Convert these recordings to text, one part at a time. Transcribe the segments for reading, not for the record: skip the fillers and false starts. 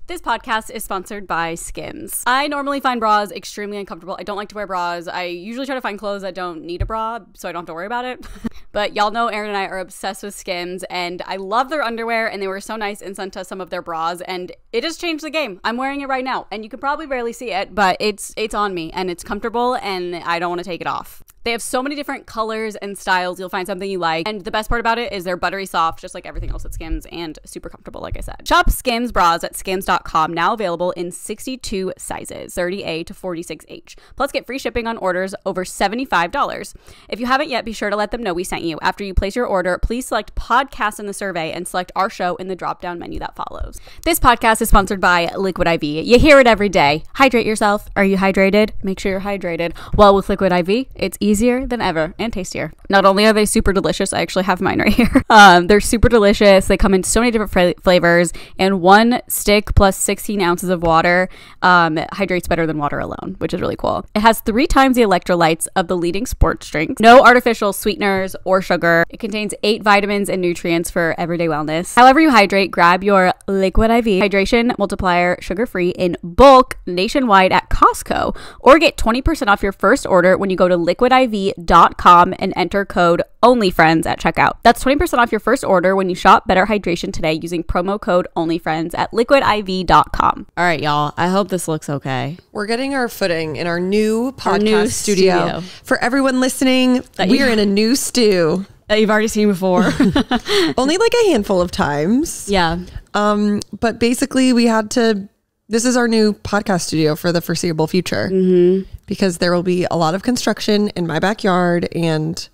This podcast is sponsored by Skims. I normally find bras extremely uncomfortable. I don't like to wear bras. I usually try to find clothes that don't need a bra so I don't have to worry about it. But y'all know Erin and I are obsessed with Skims, and I love their underwear, and they were so nice and sent us some of their bras, and it has changed the game. I'm wearing it right now, and you can probably barely see it, but it's on me, and it's comfortable, and I don't want to take it off. They have so many different colors and styles. You'll find something you like. And the best part about it is they're buttery soft, just like everything else at Skims, and super comfortable, like I said. Shop Skims bras at skims.com, now available in 62 sizes, 30A to 46H. Plus, get free shipping on orders over $75. If you haven't yet, be sure to let them know we sent you. After you place your order, please select podcast in the survey and select our show in the drop-down menu that follows. This podcast is sponsored by Liquid IV. You hear it every day. Hydrate yourself. Are you hydrated? Make sure you're hydrated. Well, with Liquid IV, it's easier than ever and tastier. Not only are they super delicious, I actually have mine right here. They're super delicious. They come in so many different flavors, and one stick plus 16 ounces of water hydrates better than water alone, which is really cool. It has 3 times the electrolytes of the leading sports drinks. No artificial sweeteners or sugar. It contains 8 vitamins and nutrients for everyday wellness. However you hydrate, grab your Liquid IV Hydration Multiplier sugar-free in bulk nationwide at Costco, or get 20% off your first order when you go to liquidiv.com and enter code ONLYFRIENDS at checkout. That's 20% off your first order when you shop Better Hydration today using promo code ONLYFRIENDS at liquidiv.com. All right, y'all. I hope this looks okay. We're getting our footing in our new podcast studio. For everyone listening, we're in a new stew that you've already seen before. Only like a handful of times. Yeah. But basically this is our new podcast studio for the foreseeable future. Because there will be a lot of construction in my backyard, and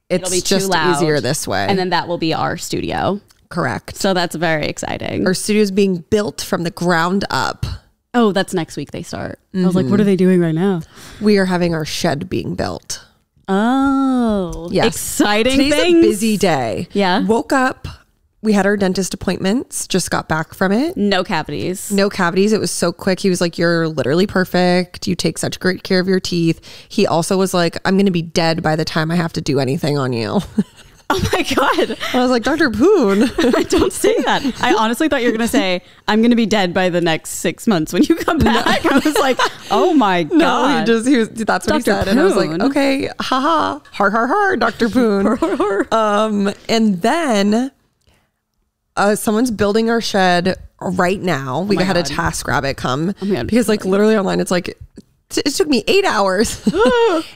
it's just easier this way. And then that will be our studio. Correct. So that's very exciting. Our studio is being built from the ground up. Oh, that's next week they start. I was like, what are they doing right now? We are having our shed being built. Oh, yes. Exciting. Today's things. A busy day. Yeah. Woke up. We had our dentist appointments, just got back from it. No cavities. No cavities. It was so quick. He was like, you're literally perfect. You take such great care of your teeth. He also was like, I'm going to be dead by the time I have to do anything on you. Oh my God. I was like, Dr. Poon. Don't say that. I honestly thought you were going to say, I'm going to be dead by the next 6 months when you come back. No. I was like, oh my God. No, that's what he said. Poon. And I was like, okay, haha, har, Dr. Poon. And then someone's building our shed right now. We had a TaskRabbit come because like literally online, it's like, it took me 8 hours.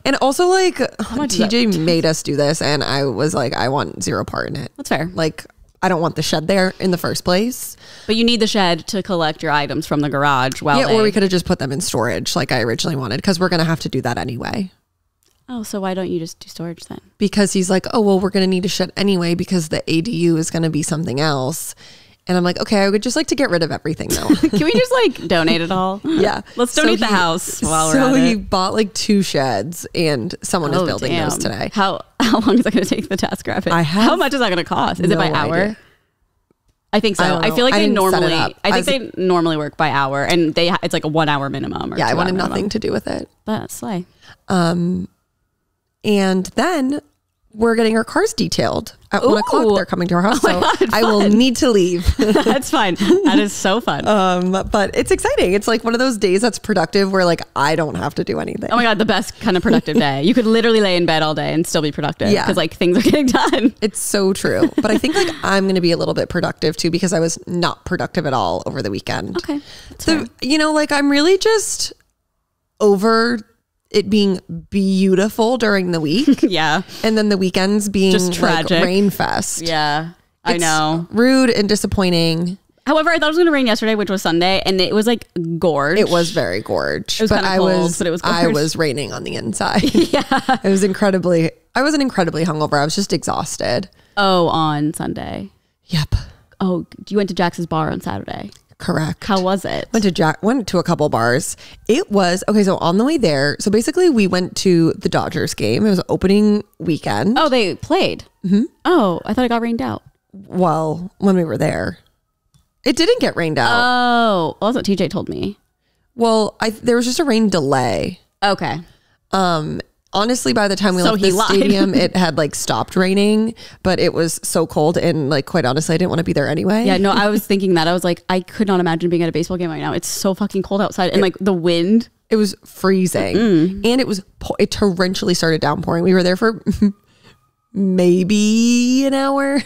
And also like TJ made us do this, and I was like, I want 0 part in it. That's fair. Like, I don't want the shed there in the first place. But you need the shed to collect your items from the garage. Or we could have just put them in storage like I originally wanted, because we're going to have to do that anyway. Oh, so why don't you just do storage then? Because he's like, oh, well, we're going to need a shed anyway because the ADU is going to be something else. And I'm like, okay, I would just like to get rid of everything though. Can we just like donate it all? Yeah. Let's donate the house while we're at it. So he bought like 2 sheds, and someone is building those today. How long is that going to take the TaskRabbit? How much is that going to cost? Is it by hour? Idea. I think so. I feel like they normally work by hour, and it's like a 1 hour minimum. I wanted nothing to do with it. That's slay. And then we're getting our cars detailed at 1 o'clock. They're coming to our house. So God, I will need to leave. That's fine. That is so fun. But it's exciting. It's like one of those days that's productive where like I don't have to do anything. Oh my God, the best kind of productive day. You could literally lay in bed all day and still be productive. Yeah. Because like things are getting done. It's so true. But I think like I'm going to be a little bit productive too, because I was not productive at all over the weekend. Okay. So, like I'm really just over it being beautiful during the week. Yeah. And then the weekends being just tragic. Like rain fest. Yeah. I know. Rude and disappointing. However, I thought it was going to rain yesterday, which was Sunday, and it was like gorge. It was very gorge. It was kind of cold, but it was gorge. I was raining on the inside. Yeah. I wasn't incredibly hungover. I was just exhausted. Oh, on Sunday. Yep. Oh, you went to Jax's bar on Saturday. Correct. How was it? Went to a couple bars. It was okay. So on the way there, so basically we went to the Dodgers game. It was opening weekend. Oh, they played. Mm-hmm. Oh, I thought it got rained out. Well, when we were there, it didn't get rained out. Oh, well, that's what TJ told me. Well, there was just a rain delay. Okay. honestly, by the time we So left he the lied. stadium, it had like stopped raining, but it was so cold. And like, quite honestly, I didn't want to be there anyway. Yeah, no, I was thinking that. I was like, I could not imagine being at a baseball game right now. It's so fucking cold outside. And like the wind. It was freezing. And it torrentially started downpouring. We were there for maybe an hour.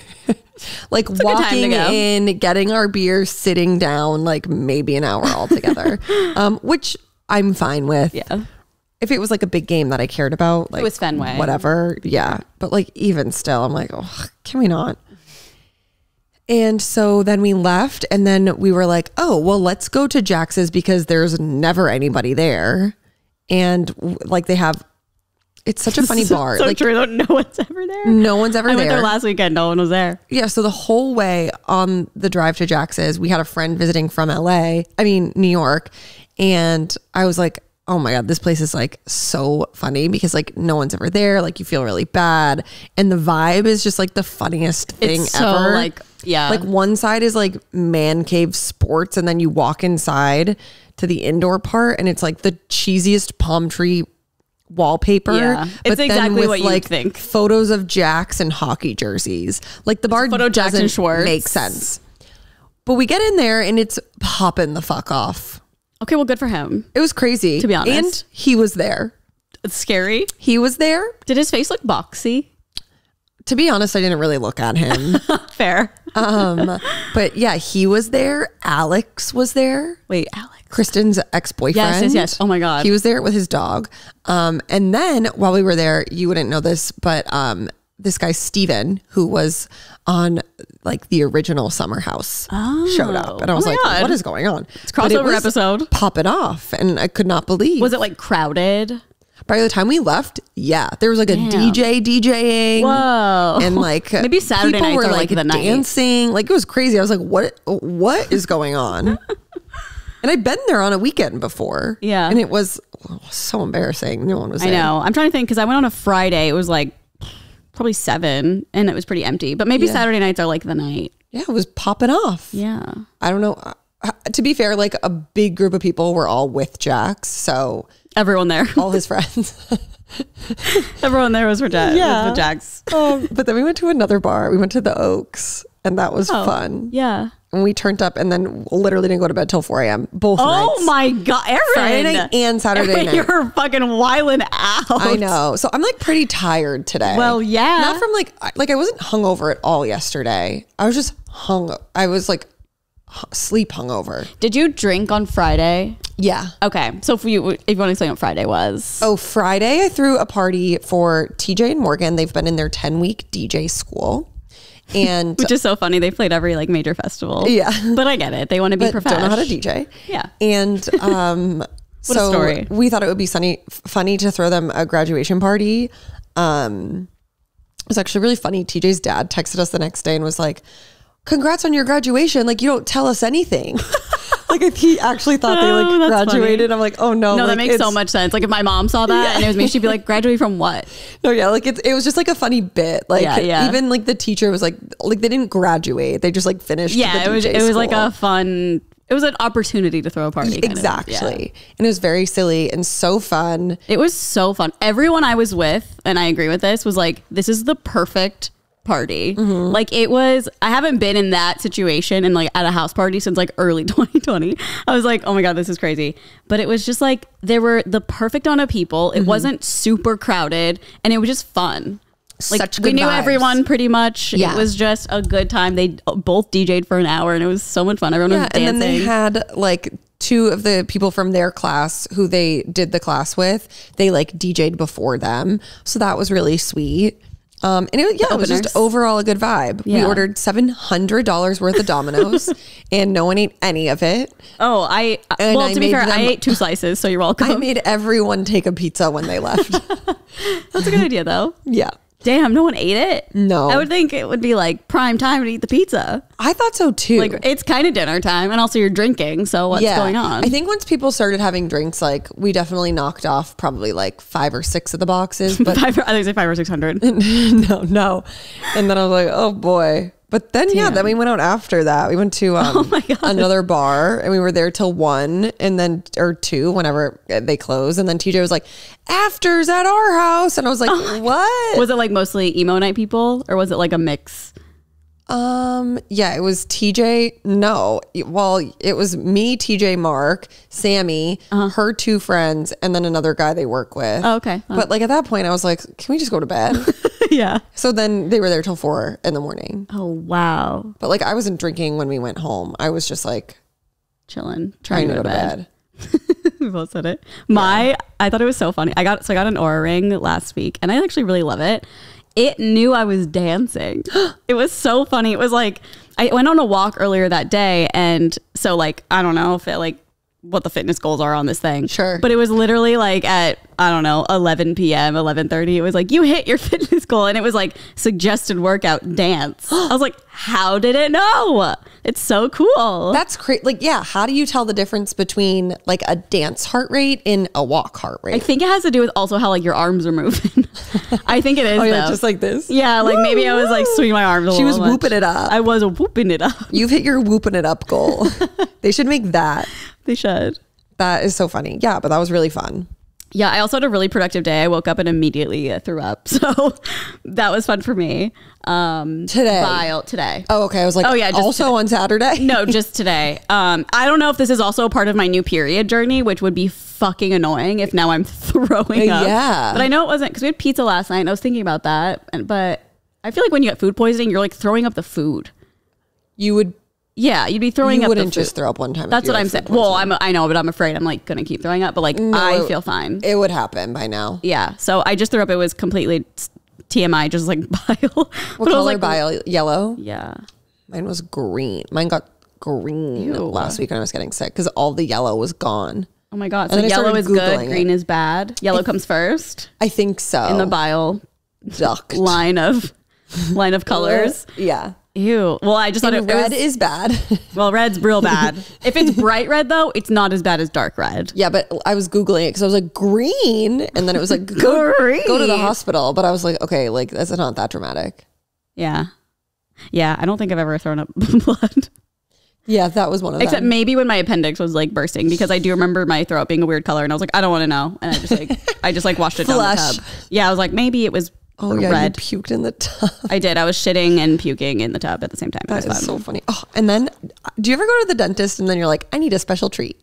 Like walking in, getting our beer, sitting down, like maybe an hour altogether. Which I'm fine with. Yeah. If it was like a big game that I cared about, like it was Fenway. whatever. Yeah. But like even still, I'm like, oh, can we not? And so then we left, and then we were like, oh, well, let's go to Jax's because there's never anybody there. And like they have, it's such a funny bar. So like true. No one's ever there. no one's ever I there. went there last weekend. No one was there. Yeah. So the whole way on the drive to Jax's, we had a friend visiting from New York. And I was like, oh my God, this place is like so funny because like no one's ever there. Like you feel really bad. And the vibe is just like the funniest thing It's so ever. like, yeah. Like one side is like man cave sports. And then you walk inside to the indoor part and it's like the cheesiest palm tree wallpaper. Yeah. It's exactly what you'd like think. photos of Jax and hockey jerseys. Like the bar photo Jax and doesn't Schwartz. make sense. But we get in there and it's popping the fuck off. Okay, well, good for him. It was crazy. To be honest. And he was there. It's scary. He was there. Did his face look boxy? To be honest, I didn't really look at him. Fair. But yeah, he was there. Alex was there. Wait, Alex. Kristen's ex-boyfriend. Yes. Oh my God. He was there with his dog. And then while we were there, you wouldn't know this, but this guy, Steven, who was on like the original Summer House, showed up. And I was my like, God. what is going on? It's crossover episode. Popping off. And I could not believe. Was it like crowded? By the time we left, yeah, there was like a DJ DJing. Whoa. And like Maybe Saturday people nights were are like like the night. dancing. Like it was crazy. I was like, what is going on? And I'd been there on a weekend before. Yeah. And it was so embarrassing. No one was there. I know. I'm trying to think because I went on a Friday. It was like probably 7 and it was pretty empty. But maybe Saturday nights are like the night. Yeah, it was popping off. Yeah. I don't know. To be fair, like a big group of people were all with Jax. So Everyone there. all his friends. Everyone there was for Yeah. the Jags. But then we went to another bar. We went to the Oaks. And that was fun. Yeah. And we turned up and then literally didn't go to bed till 4 a.m. both nights. Oh my God, Erin. Friday night and Saturday night. You're fucking wilding out. I know. So I'm like pretty tired today. Well, yeah. Not from like I wasn't hungover at all yesterday. I was just I was like sleep hungover. Did you drink on Friday? Yeah. Okay. So if you want to explain what Friday was. Oh, Friday I threw a party for TJ and Morgan. They've been in their 10-week DJ school. And Which is so funny. They played every like major festival. Yeah. But I get it. They want to be but professional. don't know how to DJ. Yeah. And What a story. we thought it would be funny to throw them a graduation party. It was actually really funny. TJ's dad texted us the next day and was like, congrats on your graduation. Like you don't tell us anything. Like if he actually thought they like that's graduated. funny. I'm like, oh no. No, like, that makes so much sense. Like if my mom saw that and it was me, she'd be like, graduate from what? No, yeah, like it was just like a funny bit. Like Yeah. even like the teacher was like they didn't graduate. They just like finished. Yeah, the DJ it was like school. a fun. It was an opportunity to throw a party. kind of. Exactly. Yeah. And it was very silly and so fun. It was so fun. Everyone I was with, and I agree with this, was like, this is the perfect party. Mm-hmm. Like it was, I haven't been in that situation and like at a house party since like early 2020. I was like, oh my God, this is crazy. But it was just like, there were the perfect amount of people. It wasn't super crowded and it was just fun. Like Such we good knew vibes. everyone pretty much. Yeah. It was just a good time. They both DJ'd for an hour and it was so much fun. Everyone was And dancing. then they had like 2 of the people from their class who they did the class with. They like DJ'd before them. So that was really sweet. And it was openers. just overall a good vibe. We Yeah. ordered $700 worth of Domino's and no one ate any of it. Oh, And well, I to be made fair, I them- ate 2 slices, so you're welcome. I made everyone take a pizza when they left. That's a good idea though. Yeah. Damn, no one ate it? No. I would think it would be like prime time to eat the pizza. I thought so too. Like it's kind of dinner time and also you're drinking. So what's going on? I think once people started having drinks, like we definitely knocked off probably like 5 or 6 of the boxes. But I think say 500 or 600. no. And then I was like, oh boy. But then, Damn. then we went out after that. We went to my God. another bar and we were there till 1 and then, or 2, whenever they closed. And then TJ was like, after's at our house. And I was like, what? Was it like mostly emo night people or was it like a mix? Yeah, it was TJ. No, well, it was me, TJ, Mark, Sammy, her 2 friends, and then another guy they work with. Oh, okay. But like at that point, I was like, can we just go to bed? Yeah. So then they were there till 4 in the morning. Oh, wow. But like I wasn't drinking when we went home. I was just like Chilling. trying to go to bed. We both said it. I thought it was so funny. I got an Oura ring last week and I actually really love it. It knew I was dancing. It was so funny. It was like, I went on a walk earlier that day. And so like, I don't know if it like what the fitness goals are on this thing. Sure. But it was literally like at, I don't know, 11 p.m., 11:30. It was like, you hit your fitness goal. And it was like suggested workout dance. I was like, how did it know? It's so cool. That's crazy. Like, yeah. How do you tell the difference between like a dance heart rate and a walk heart rate? I think it has to do with also how like your arms are moving. I think it is. Oh yeah, though. just like this. Yeah, like maybe I was like swinging my arms. She was much. whooping it up. I was whooping it up. You've hit your whooping it up goal. They should make that. They should. That is so funny. Yeah, but that was really fun. Yeah, I also had a really productive day. I woke up and immediately threw up. So that was fun for me. Today. Oh, okay. I was like, Oh, yeah, just also on Saturday? No, just today. I don't know if this is also a part of my new period journey, which would be fucking annoying if now I'm throwing up. Yeah. But I know it wasn't because we had pizza last night and I was thinking about that. But I feel like when you get food poisoning, you're like throwing up the food. You would. Yeah, you'd be throwing You up. wouldn't the food. just throw up one time. That's if you what had I'm food saying. poisoning. Well, I know, but I'm afraid I'm like gonna keep throwing up. But like I feel fine. It would happen by now. Yeah. So I just threw up. It was completely TMI, just like bile. What color bile? Yellow? Yeah. Mine was green. Mine got green Ew. last week when I was getting sick because all the yellow was gone. Oh my god. And So then I yellow started is good, Googling green is bad. Yellow comes first I think so. in the bile duct line of colors. Yeah. Ew. Well, I just thought And it red was, is bad. well, red's real bad. If it's bright red though, it's not as bad as dark red. Yeah, but I was Googling it because I was like, green. And then it was like, go to the hospital. But I was like, okay, like that's not that dramatic. Yeah. Yeah. I don't think I've ever thrown up blood. Yeah, that was one of Except them. maybe when my appendix was like bursting because I do remember my throat up being a weird color and I was like, I don't want to know. And I just like washed it down the Flush. tub. Yeah. I was like, maybe it was Oh yeah, red. you puked in the tub. I did. I was shitting and puking in the tub at the same time. It That was is fun. so funny. Oh, and then do you ever go to the dentist and then you're like, I need a special treat?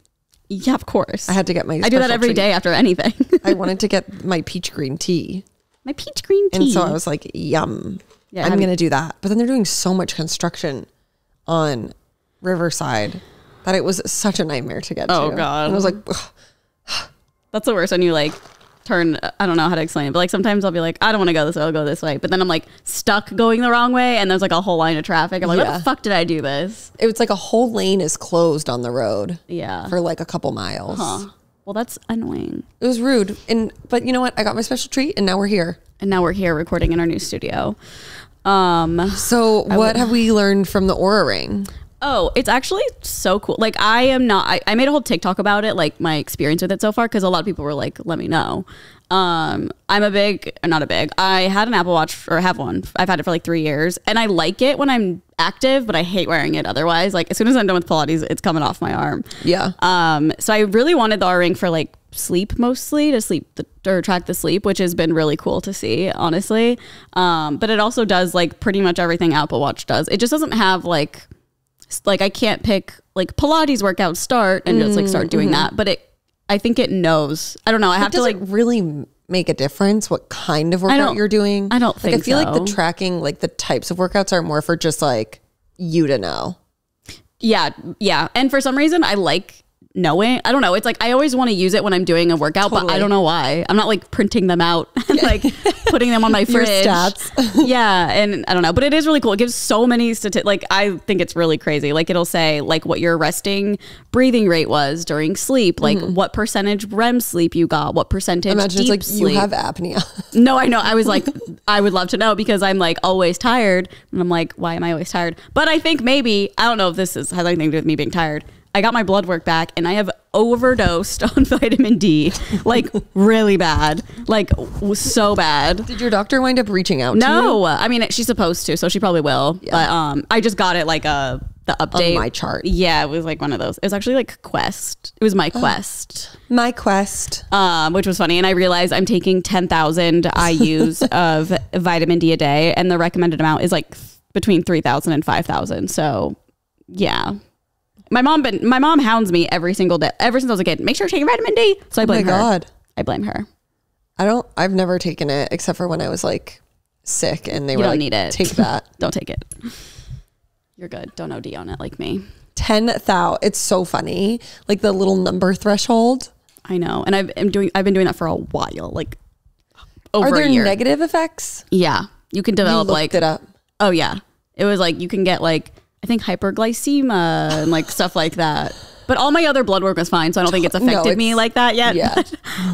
Yeah, of course. I had to get my I do that every day after anything. I wanted to get my peach green tea. My peach green tea. And so I was like, yum. Yeah, I'm going to do that. But then they're doing so much construction on Riverside that it was such a nightmare to get to. Oh, God. And I was like, ugh. That's the worst when you like turn, I don't know how to explain it, but like sometimes I'll be like, I don't want to go this way, I'll go this way. But then I'm like stuck going the wrong way and there's like a whole line of traffic. I'm like, what Yeah. the fuck did I do this? It was like a whole lane is closed on the road Yeah. for like a couple miles. Huh. Well, that's annoying. It was rude. But you know what? I got my special treat and now we're here. And now we're here recording in our new studio. So what have we learned from the Oura Ring? Oh, it's actually so cool. Like I made a whole TikTok about it, like my experience with it so far, because a lot of people were like, let me know. I had an Apple Watch, or have one. I've had it for like 3 years and I like it when I'm active, but I hate wearing it otherwise. Like as soon as I'm done with Pilates, it's coming off my arm. Yeah. So I really wanted the Oura Ring for like sleep, mostly to or track the sleep, which has been really cool to see, honestly. But it also does like pretty much everything Apple Watch does. It just doesn't have like I can't pick like Pilates workout start and just like start doing that. But I think it knows. I don't know. I have to like really make a difference what kind of workout you're doing. I don't think I feel like so. the tracking, like the types of workouts are more for just like you to know. Yeah. And for some reason, I like knowing. I don't know. It's like I always want to use it when I'm doing a workout, but I don't know why. I'm not like printing them out and like putting them on my Your fridge. stats. Yeah, and I don't know, but it is really cool. It gives so many statistics. Like I think it's really crazy. Like it'll say like what your resting breathing rate was during sleep, like what percentage REM sleep you got, what percentage Imagine deep it's like sleep. you have apnea. No, I know. I was like, I would love to know because I'm like always tired. And I'm like, why am I always tired? But I think maybe, I don't know if this has anything to do with me being tired. I got my blood work back and I have overdosed on vitamin D, like really bad, like so bad. Did your doctor wind up reaching out to you? No, I mean, she's supposed to, so she probably will. Yeah. But I just got it like the update. On my chart. Yeah, it was like one of those. It was actually like Quest. It was my Quest. My Quest. Which was funny. And I realized I'm taking 10,000 IUs of vitamin D a day. And the recommended amount is like between 3,000 and 5,000. So yeah. My mom hounds me every single day, ever since I was a kid. Make sure you're taking vitamin D. So I blame her. God. I blame her. I've never taken it except for when I was like sick and they were like, need it. Take that. Don't take it. You're good. Don't OD on it like me. 10,000. It's so funny. Like the little number threshold. I know. And I've been doing that for a while, like over a year. Are there negative effects? Yeah. You can develop it up. Oh yeah. It was like, you can get like, I think hyperglycemia and like stuff like that. But all my other blood work was fine, so I don't think it's affected me like that yet. Yeah.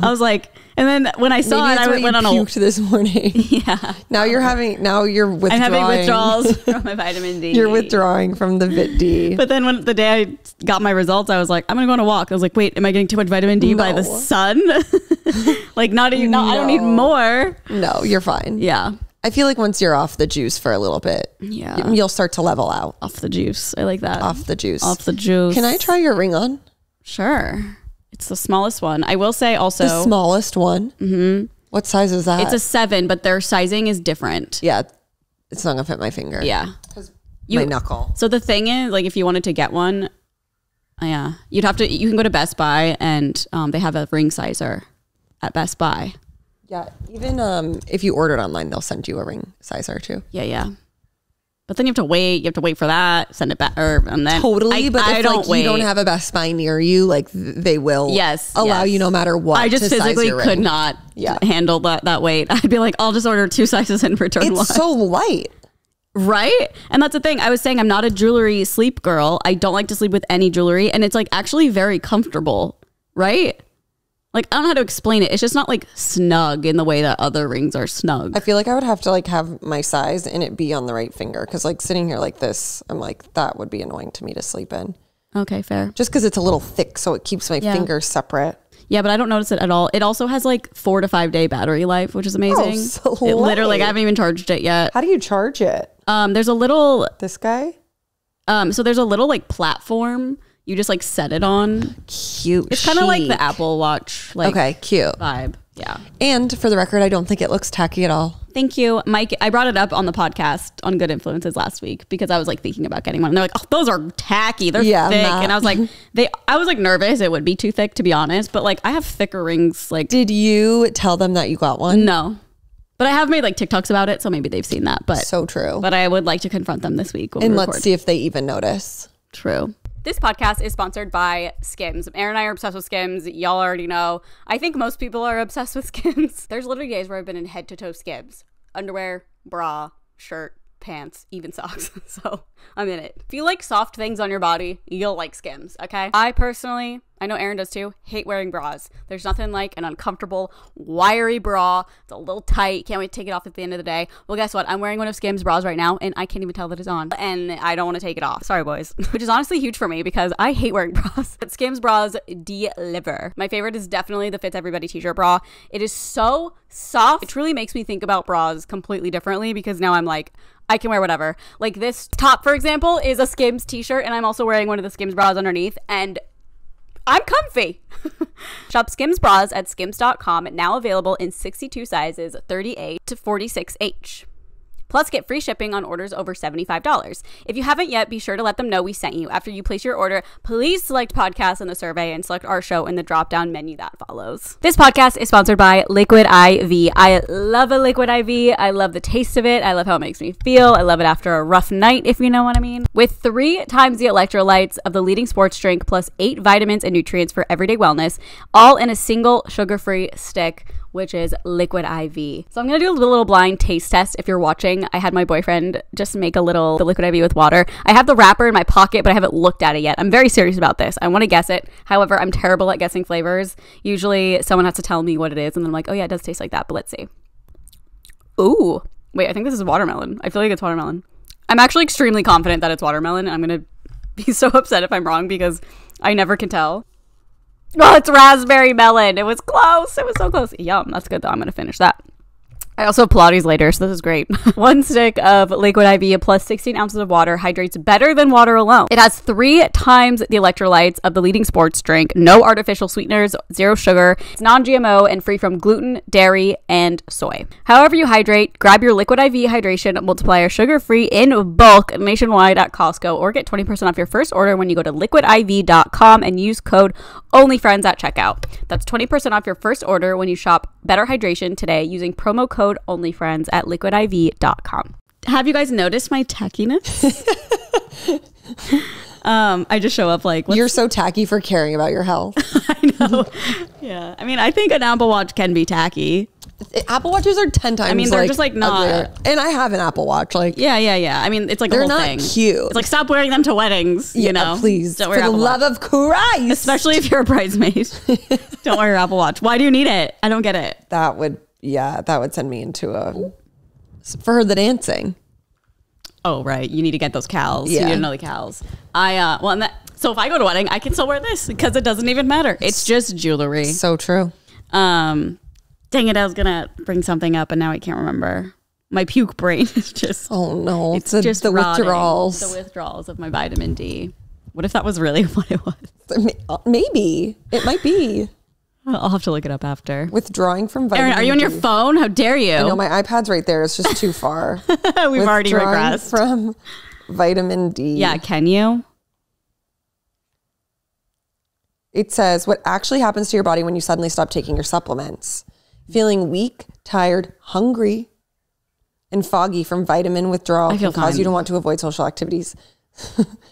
I was like, and then when I saw it, I went on puked this morning. Yeah. Now you're withdrawing. I'm having withdrawals from my vitamin D. You're withdrawing from the Vit D. But then when the day I got my results, I was like, I'm gonna go on a walk. I was like, wait, am I getting too much vitamin D by the sun? Like I don't need more. No, you're fine. Yeah. I feel like once you're off the juice for a little bit, you'll start to level out. Off the juice. I like that. Off the juice. Off the juice. Can I try your ring on? Sure. It's the smallest one. I will say also. The smallest one? Mm-hmm. What size is that? It's a 7, but their sizing is different. Yeah. It's not going to fit my finger. Yeah. My knuckle. So the thing is, like if you wanted to get one, you can go to Best Buy and they have a ring sizer at Best Buy. Yeah, even if you order it online, they'll send you a ring sizer too. Yeah. But then you have to wait. You have to wait for that. Send it back, and then totally. But if you don't have a Best Buy near you, like they will allow you no matter what. I just physically could not handle that weight. I'd be like, I'll just order 2 sizes and return one. It's so light. Right? And that's the thing. I was saying I'm not a jewelry sleep girl. I don't like to sleep with any jewelry, and it's like actually very comfortable. Right? Like, I don't know how to explain it. It's just not like snug in the way that other rings are snug. I feel like I would have to like have my size and it be on the right finger. Cause like sitting here like this, I'm like, that would be annoying to me to sleep in. Okay, fair. Just cause it's a little thick. So it keeps my fingers separate. Yeah, but I don't notice it at all. It also has like 4 to 5 day battery life, which is amazing. Oh, so it literally, like, I haven't even charged it yet. How do you charge it? There's a little... This guy? So there's a little like platform. You just like set it on. Cute. It's kind of like the Apple Watch. Like, okay, cute vibe. Yeah. And for the record, I don't think it looks tacky at all. Thank you, Mike. I brought it up on the podcast on Good Influences last week because I was like thinking about getting one. And they're like, oh, those are tacky. They're thick. And I was like, I was like nervous it would be too thick, to be honest. But like, I have thicker rings. Like, did you tell them that you got one? No. But I have made like TikToks about it, so maybe they've seen that. But so true. But I would like to confront them this week. And let's see if they even notice. True. This podcast is sponsored by Skims. Aaron and I are obsessed with Skims. Y'all already know. I think most people are obsessed with Skims. There's literally days where I've been in head-to-toe Skims. Underwear, bra, shirt, pants, even socks. So I'm in it. If you like soft things on your body, you'll like Skims, okay? I personally, I know Aaron does too, hate wearing bras. There's nothing like an uncomfortable, wiry bra. It's a little tight. Can't wait to take it off at the end of the day. Well, guess what? I'm wearing one of Skims bras right now, and I can't even tell that it's on. And I don't want to take it off. Sorry, boys. Which is honestly huge for me because I hate wearing bras. But Skims bras deliver. My favorite is definitely the Fits Everybody t-shirt bra. It is so soft. It truly makes me think about bras completely differently because now I'm like, I can wear whatever. Like this top, for example, is a Skims t-shirt, and I'm also wearing one of the Skims bras underneath, and I'm comfy. Shop Skims bras at skims.com, now available in 62 sizes, 38 to 46H. Plus, get free shipping on orders over $75. If you haven't yet, be sure to let them know we sent you. After you place your order, please select podcast in the survey and select our show in the drop-down menu that follows. This podcast is sponsored by Liquid IV. I love a Liquid IV. I love the taste of it. I love how it makes me feel. I love it after a rough night, if you know what I mean. With 3 times the electrolytes of the leading sports drink, plus 8 vitamins and nutrients for everyday wellness, all in a single sugar-free stick, which is Liquid IV. So I'm gonna do a little blind taste test. If you're watching, I had my boyfriend just make the Liquid IV with water. I have the wrapper in my pocket, but I haven't looked at it yet. I'm very serious about this. I want to guess it. However, I'm terrible at guessing flavors. Usually someone has to tell me what it is, and then I'm like, oh yeah, it does taste like that, but let's see. Ooh, wait, I think this is watermelon. I feel like it's watermelon. I'm actually extremely confident that it's watermelon, and I'm gonna be so upset if I'm wrong because I never can tell. Oh, it's raspberry melon. It was close. It was so close. Yum. That's good, though. I'm going to finish that. I also have Pilates later, so this is great. 1 stick of Liquid IV plus 16 ounces of water hydrates better than water alone. It has 3 times the electrolytes of the leading sports drink, no artificial sweeteners, 0 sugar. It's non-GMO and free from gluten, dairy, and soy. However you hydrate, grab your Liquid IV Hydration Multiplier sugar-free in bulk nationwide at Costco, or get 20% off your first order when you go to liquidiv.com and use code ONLYFRIENDS at checkout. That's 20% off your first order when you shop Better Hydration today using promo code ONLYFRIENDS at liquidiv.com. Have you guys noticed my tackiness? I just show up like... You're so tacky for caring about your health. I know. Yeah. I mean, I think an Apple Watch can be tacky. Apple Watches are 10 times. I mean, they're just like not. Uglier. And I have an Apple Watch. Like, yeah. I mean, it's like they're the whole not thing. Cute. It's like, stop wearing them to weddings. You know, please, don't wear for the love of Christ. Especially if you're a bridesmaid. Don't wear your Apple Watch. Why do you need it? I don't get it. That would send me into for the dancing. Oh, right. You need to get those cals. Yeah. You need to know the cals. So if I go to a wedding, I can still wear this because it doesn't even matter. It's just jewelry. So true. Dang it, I was gonna bring something up and now I can't remember. My puke brain is just... Oh no, it's just the withdrawals. The withdrawals of my vitamin D. What if that was really what it was? Maybe. It might be. I'll have to look it up after. Withdrawing from vitamin Erin, are you on your phone? How dare you? I know, my iPad's right there. It's just too far. We've already regressed. From vitamin D. Yeah, can you? It says, what actually happens to your body when you suddenly stop taking your supplements? Feeling weak, tired, hungry, and foggy from vitamin withdrawal can cause you to want to avoid social activities.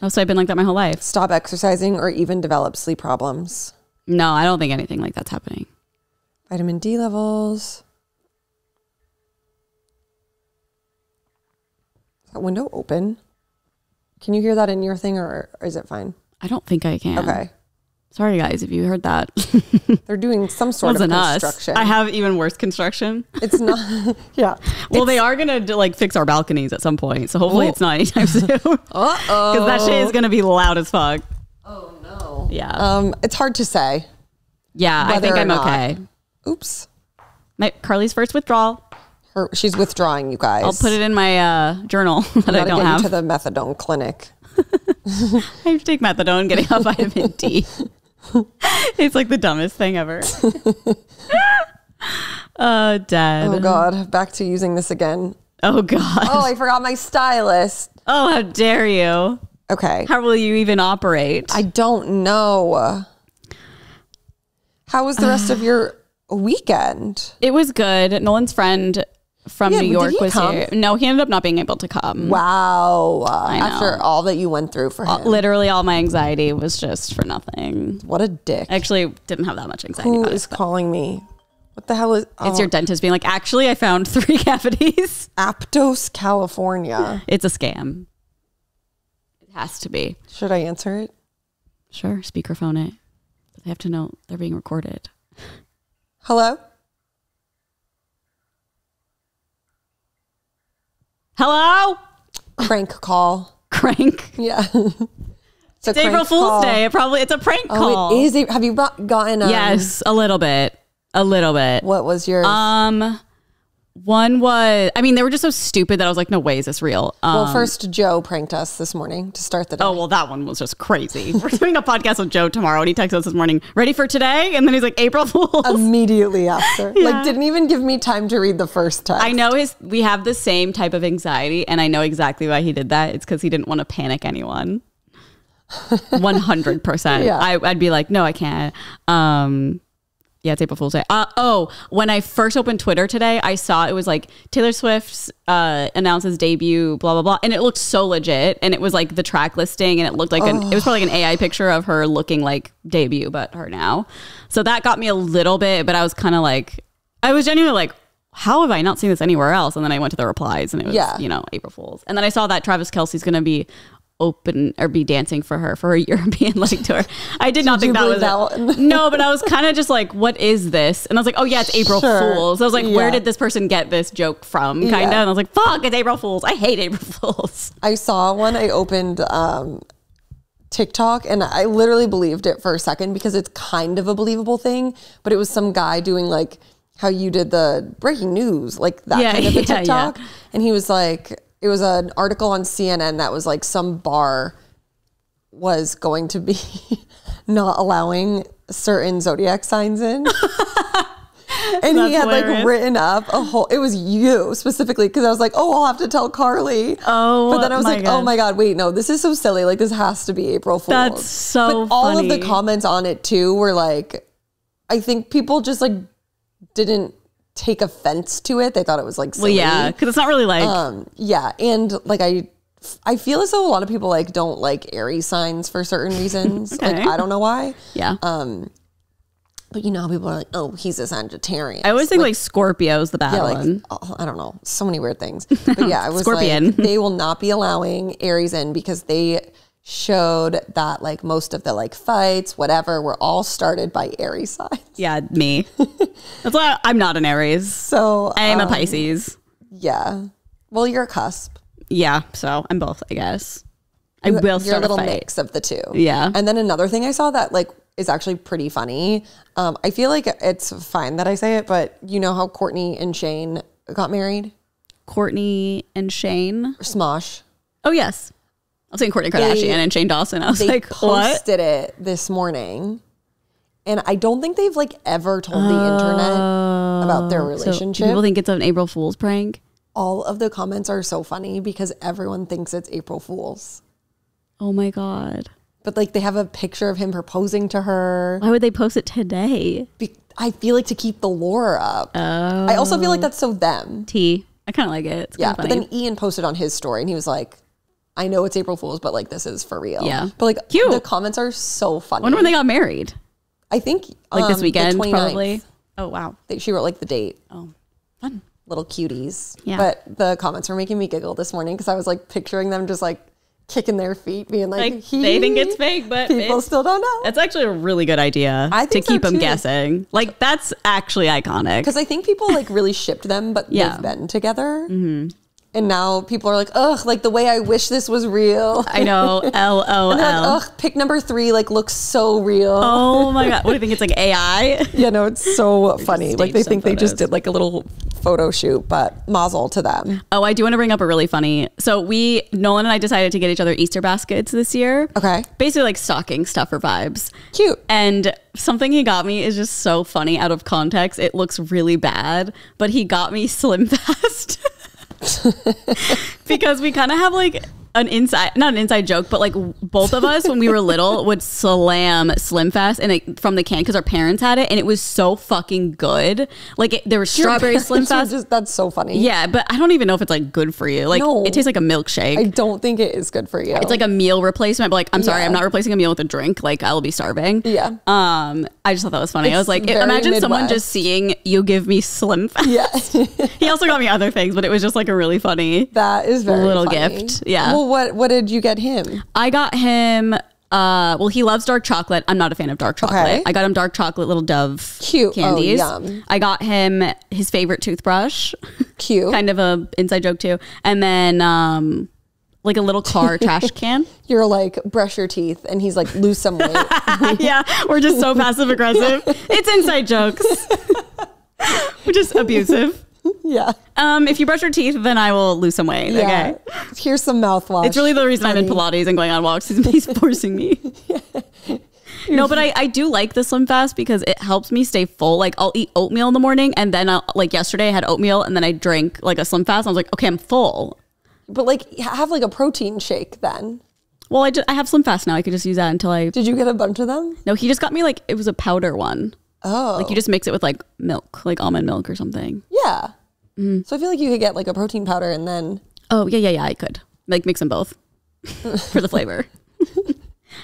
Oh, so I've been like that my whole life. Stop exercising or even develop sleep problems. No, I don't think anything like that's happening. Vitamin D levels. Is that window open? Can you hear that in your thing or is it fine? I don't think I can. Okay. Sorry, guys, if you heard that. They're doing some sort of construction. I have even worse construction. It's not. Yeah. Well, they are going to like fix our balconies at some point. So hopefully it's not anytime soon. Uh-oh. Because that shit is going to be loud as fuck. Oh, no. Yeah. It's hard to say. Yeah, I think I'm okay. Oops. Carly's first withdrawal. She's withdrawing, you guys. I'll put it in my journal that I don't have. To the methadone clinic. I have to take methadone, getting a vitamin D. It's like the dumbest thing ever. Dead. Oh God, back to using this again. Oh God. Oh, I forgot my stylus. Oh, how dare you? Okay. How will you even operate? I don't know. How was the rest of your weekend? It was good. Nolan's friend from New York was here. No, he ended up not being able to come. Wow. After all that you went through for him. Literally all my anxiety was just for nothing. What a dick. I actually didn't have that much anxiety. Who is calling me? What the hell is... It's your dentist being like, actually, I found 3 cavities. Aptos, California. It's a scam. It has to be. Should I answer it? Sure, speakerphone it. But they have to know they're being recorded. Hello? Hello? Crank call. Crank? Yeah. It's April Fool's Day. It's a prank call. It is. Have you gotten... yes, a little bit. A little bit. What was yours? One was... I mean, they were just so stupid that I was like, no way is this real. Well, first, Joe pranked us this morning to start the day. Oh, well, that one was just crazy. We're doing a podcast with Joe tomorrow, and he texted us this morning, ready for today? And then he's like, April Fools. Immediately after. Yeah. Like, didn't even give me time to read the first text. I know we have the same type of anxiety, and I know exactly why he did that. It's because he didn't want to panic anyone. 100%. Yeah. I'd be like, no, I can't. Yeah, it's April Fool's Day. When I first opened Twitter today, I saw it was like Taylor Swift's announces debut, blah, blah, blah. And it looked so legit. And it was like the track listing. And it looked like it was probably like an AI picture of her looking like debut, but her now. So that got me a little bit, but I was kind of like, I was genuinely like, how have I not seen this anywhere else? And then I went to the replies and it was, April Fool's. And then I saw that Travis Kelce's going to be open or be dancing for her European leg tour. I did not think that was it. No, but I was kind of just like, what is this? And I was like, oh yeah, it's April Fool's. I was like, where did this person get this joke from? Kind of. And I was like, fuck, it's April Fool's. I hate April Fool's. I saw one. I opened TikTok, and I literally believed it for a second because it's kind of a believable thing, but it was some guy doing like how you did the breaking news, like that kind of a TikTok. And he was like, it was an article on CNN that was like some bar was going to be not allowing certain zodiac signs in. And he had hilarious. Like written up a whole, it was you specifically, because I was like, oh, I'll have to tell Carly. Oh, but then I was like, oh my God, wait, no, this is so silly. Like, this has to be April Fool's. That's so but all of the comments on it too were like, I think people just like didn't take offense to it. They thought it was like silly. Well, yeah, because it's not really like. Yeah, and like I feel as though a lot of people like don't like Aries signs for certain reasons. Okay. Like, I don't know why. Yeah. But you know how people are like, oh, he's a Sagittarius. I always think like Scorpio's the bad one. Oh, I don't know. So many weird things. But yeah, I was Scorpion. Like, they will not be allowing Aries in because they showed that like most of the like fights, whatever, were all started by Aries signs. Yeah, me. That's why I'm not an Aries. So I am a Pisces. Yeah. Well, you're a cusp. Yeah, so I'm both, I guess. I will start you're a little fight. Mix of the two. Yeah. And then another thing I saw that like is actually pretty funny. I feel like it's fine that I say it, but you know how Kourtney and Shane got married? Kourtney and Shane? Smosh. Oh, yes. I was saying Kourtney Kardashian and Shane Dawson. I was like, what? They posted it this morning. And I don't think they've like ever told the internet about their relationship. So people think it's an April Fool's prank? All of the comments are so funny because everyone thinks it's April Fool's. Oh my God. But like they have a picture of him proposing to her. Why would they post it today? I feel like to keep the lore up. Oh. I also feel like that's so them. I kind of like it. It's yeah, but then Ian posted on his story and he was like, I know it's April Fool's, but like this is for real. Yeah. But like cute. The comments are so funny. I wonder when they got married. I think like this weekend, the 29th. probably. Oh, wow. She wrote like the date. Oh, fun. Little cuties. Yeah. But the comments were making me giggle this morning because I was like picturing them just like kicking their feet, being like they think it's fake, but people still don't know. That's actually a really good idea to keep them guessing. Like, that's actually iconic. Because I think people like really shipped them, but they've been together. Mm-hmm. And now people are like, ugh, like the way I wish this was real. I know. LOL. And they're like, ugh, pick number 3 like looks so real. Oh my God. What do you think? It's like AI? Yeah, no, it's so funny. Like they think they just did like a little photo shoot, but mazel to them. Oh, I do want to bring up a really funny. So Nolan and I decided to get each other Easter baskets this year. Okay. Basically like stocking stuffer vibes. Cute. And something he got me is just so funny out of context. It looks really bad, but he got me Slim Fast. Because we kind of have like not an inside joke, but like both of us when we were little would slam Slim Fast from the can because our parents had it and it was so fucking good. Like there was strawberry Slim Fast. That's so funny. Yeah, but I don't even know if it's like good for you. Like it tastes like a milkshake. I don't think it is good for you. It's like a meal replacement, but like I'm sorry, I'm not replacing a meal with a drink. Like I will be starving. Yeah. I just thought that was funny. I was like, imagine Midwest. someone just seeing you give me Slim Fast. Yeah. He also got me other things, but it was just like a really funny. That is very little funny. gift. Yeah. Well, what did you get him? I got him. Well, he loves dark chocolate. I'm not a fan of dark chocolate. Okay. I got him dark chocolate little Dove candies. Oh, yum. I got him his favorite toothbrush. Cute. Kind of a inside joke too. And then like a little car trash can. You're like, brush your teeth, and he's like, lose some weight. Yeah, we're just so passive aggressive. It's inside jokes. We're just abusive. Yeah. If you brush your teeth, then I will lose some weight. Yeah. Okay. Here's some mouthwash. It's really the reason I'm in Pilates and going on walks. He's forcing me. Yeah. No, but I do like the Slim Fast because it helps me stay full. Like I'll eat oatmeal in the morning and then like yesterday I had oatmeal and then I drank like a Slim Fast. I was like, okay, I'm full. But like have like a protein shake then. Well, I have Slim Fast now. I could just use that until I... Did you get a bunch of them? No, he just got me like, it was a powder one. Oh. Like you just mix it with like milk, like almond milk or something. Yeah. Mm. So I feel like you could get like a protein powder and then... Oh, yeah, I could. Like mix them both for the flavor.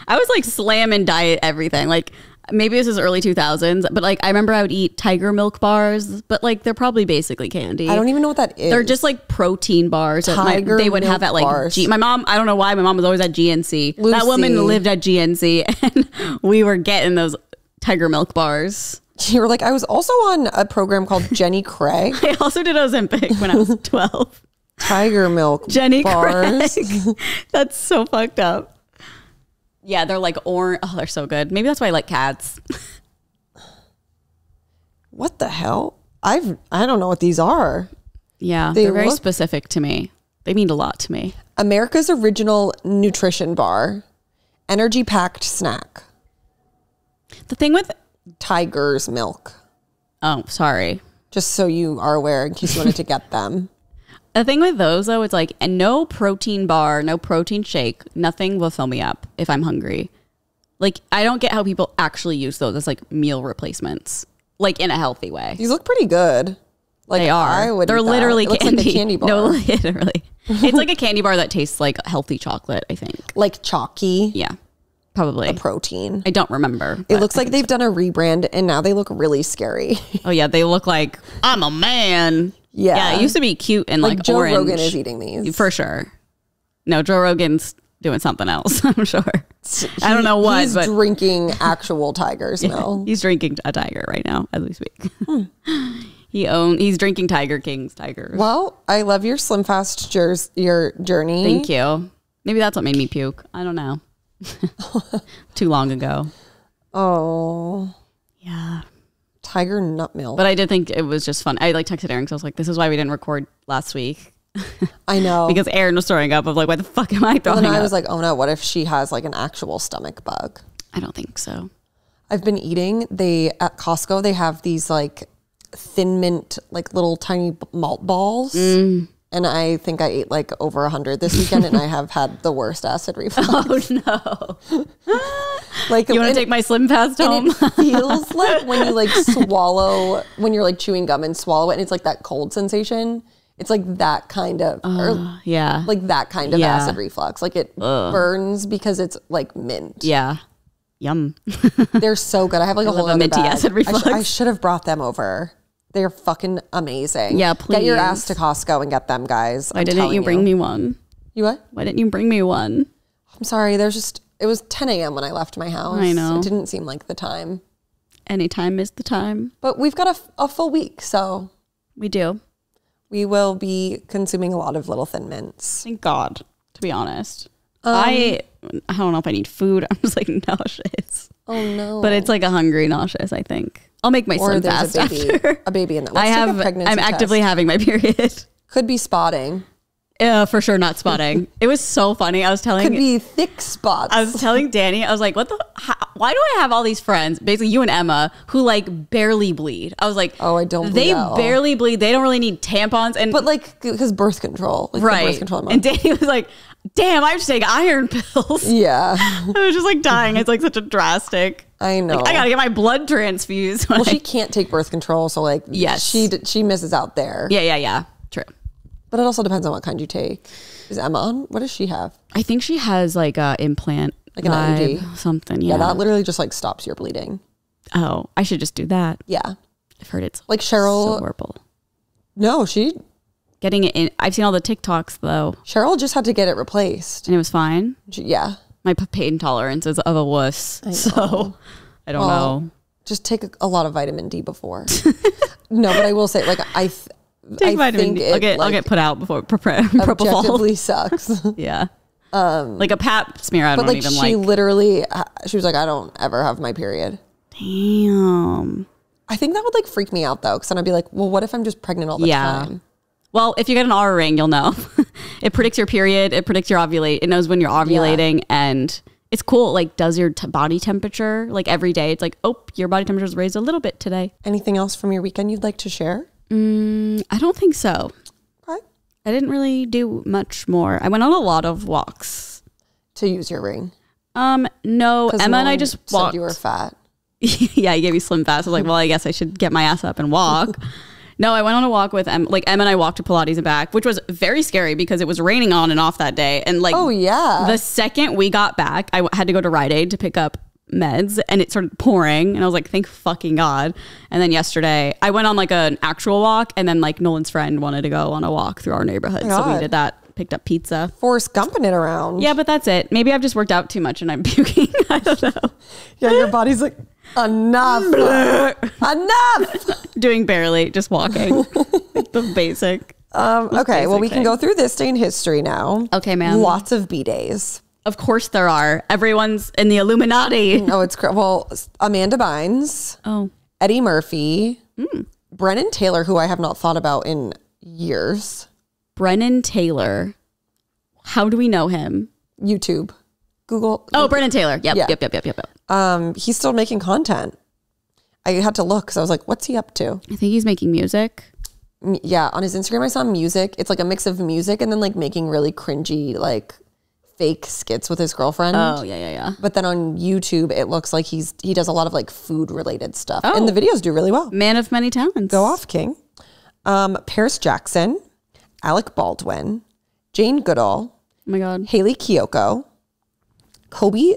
I was like slamming diet everything. Like maybe this is early 2000s, but like I remember I would eat Tiger Milk bars, but like they're probably basically candy. I don't even know what that is. They're just like protein bars that they would have at like my mom. I don't know why my mom was always at GNC. Lucy. That woman lived at GNC, and we were getting those Tiger Milk bars. You were like, I was also on a program called Jenny Craig. I also did Ozempic when I was 12. Tiger Milk Jenny bars. Craig. That's so fucked up. Yeah, they're like orange. Oh, they're so good. Maybe that's why I like cats. What the hell? I don't know what these are. Yeah, they're very specific to me. They mean a lot to me. America's Original Nutrition Bar. Energy packed snack. The thing with Tiger's Milk. Oh, sorry. Just so you are aware in case you wanted to get them. The thing with those, though, it's like, and no protein bar, no protein shake, nothing will fill me up if I'm hungry. Like, I don't get how people actually use those as like meal replacements, like in a healthy way. These look pretty good. Like, they are. They're literally candy. Looks like a candy bar. No, literally. It's like a candy bar that tastes like healthy chocolate, I think. Like chalky. Yeah, probably. A protein. I don't remember. It looks like they've done a rebrand and now they look really scary. Oh, yeah. They look like, I'm a man. Yeah. It used to be cute and like Joe orange. Rogan is eating these. For sure. No, Joe Rogan's doing something else, I'm sure. I don't know what. He's drinking actual Tiger's milk. He's drinking a tiger right now as we speak. He's drinking Tiger King's tigers. Well, I love your Slim Fast your journey. Thank you. Maybe that's what made me puke. I don't know. Too long ago. Oh. Yeah. Tiger nut milk. But I did think it was just fun. I like texted Aaron because I was like, this is why we didn't record last week. I know. Because Aaron was throwing up of like, why the fuck am I throwing up? And I was like, oh no, what if she has like an actual stomach bug? I don't think so. I've been eating, at Costco, they have these like Thin Mint, like little tiny malt balls. And I think I ate like over 100 this weekend and I have had the worst acid reflux. Oh no. Like, you want to take my Slim Fast home? It feels like when you like swallow, when you're like chewing gum and swallow it and it's like that cold sensation. It's like that kind of, yeah. like that kind of acid reflux. Like it burns because it's like mint. Yeah. Yum. They're so good. I have like a whole other minty bag. acid reflux. I should have brought them over. They're fucking amazing. Yeah, please. Get your ass to Costco and get them, guys. Why didn't you bring me one? You what? Why didn't you bring me one? I'm sorry. It was 10 a.m. when I left my house. I know. It didn't seem like the time. Any time is the time. But we've got a full week, so. We do. We will be consuming a lot of little Thin Mints. Thank God, to be honest. I don't know if I need food. I'm just like nauseous. Oh no. But it's like a hungry nauseous, I think. I'll make my Slim Fast after. A baby in that. Let's take a pregnancy I'm actively test. having my period. Could be spotting. For sure not spotting. It was so funny. Could be thick spots. I was telling Danny, I was like, why do I have all these friends, basically you and Emma, who like barely bleed? I was like, oh, I don't bleed They at all. barely bleed. They don't really need tampons. But like, because birth control. Like right. Birth control and Danny was like, damn, I have to take iron pills. Yeah. I was just like dying. It's like such a drastic. I know. Like, I gotta get my blood transfused. Well, she can't take birth control. So like, yes. she misses out there. Yeah. True. But it also depends on what kind you take. Is Emma on? What does she have? I think she has like a implant. Like an IUD. Something, yeah. Yeah, that literally just like stops your bleeding. Oh, I should just do that. Yeah. I've heard it's like Cheryl. So horrible. No, she. Getting it in. I've seen all the TikToks though. Cheryl just had to get it replaced. And it was fine? Yeah. My pain tolerance is of a wuss. So I don't know. Just take a lot of vitamin D before. No, but I will say, like, I vitamin D. I'll get put out before propofol. Objectively sucks. Yeah. Like a pap smear, I don't even like. But she literally, she was like, I don't ever have my period. Damn. I think that would like freak me out though, because then I'd be like, well, what if I'm just pregnant all the time? Well, if you get an Aura ring, you'll know. It predicts your period. It predicts your ovulate. It knows when you're ovulating, and it's cool. It like does your body temperature like every day. It's like, oh, your body temperature is raised a little bit today. Anything else from your weekend you'd like to share? I don't think so. Okay. I didn't really do much more. I went on a lot of walks. To use your ring? No. Emma and I just walked. Said you were fat. Yeah, he gave me Slim Fast. I was like, well, I guess I should get my ass up and walk. No, I went on a walk with Emma. Like Emma and I walked to Pilates and back, which was very scary because it was raining on and off that day. And like, oh yeah, the second we got back, I had to go to Rite Aid to pick up meds, and it started pouring. And I was like, thank fucking God. And then yesterday, I went on like an actual walk, and then like Nolan's friend wanted to go on a walk through our neighborhood, so we did that. Picked up pizza. Forrest Gumping it around. Yeah, but that's it. Maybe I've just worked out too much and I'm puking. I don't know. Yeah, your body's like, enough. Enough. Doing barely, just walking. Like the basic. Okay, well, we can go through this day in history now. Okay, ma'am. Lots of B-days. Of course there are. Everyone's in the Illuminati. No, well, Amanda Bynes, Oh. Eddie Murphy, Brennan Taylor, who I have not thought about in years. Brennan Taylor. How do we know him? YouTube, Google. Oh, Brennan Taylor. Yep, Yeah. yep. He's still making content. I had to look because I was like, what's he up to? I think he's making music. Yeah, on his Instagram, I saw music. It's like a mix of music and then like making really cringy, like fake skits with his girlfriend. Oh, yeah. But then on YouTube, it looks like he does a lot of like food related stuff. And the videos do really well. Man of many talents. Go off, King. Paris Jackson, Alec Baldwin, Jane Goodall, Oh my God. Haley Kiyoko, Kobe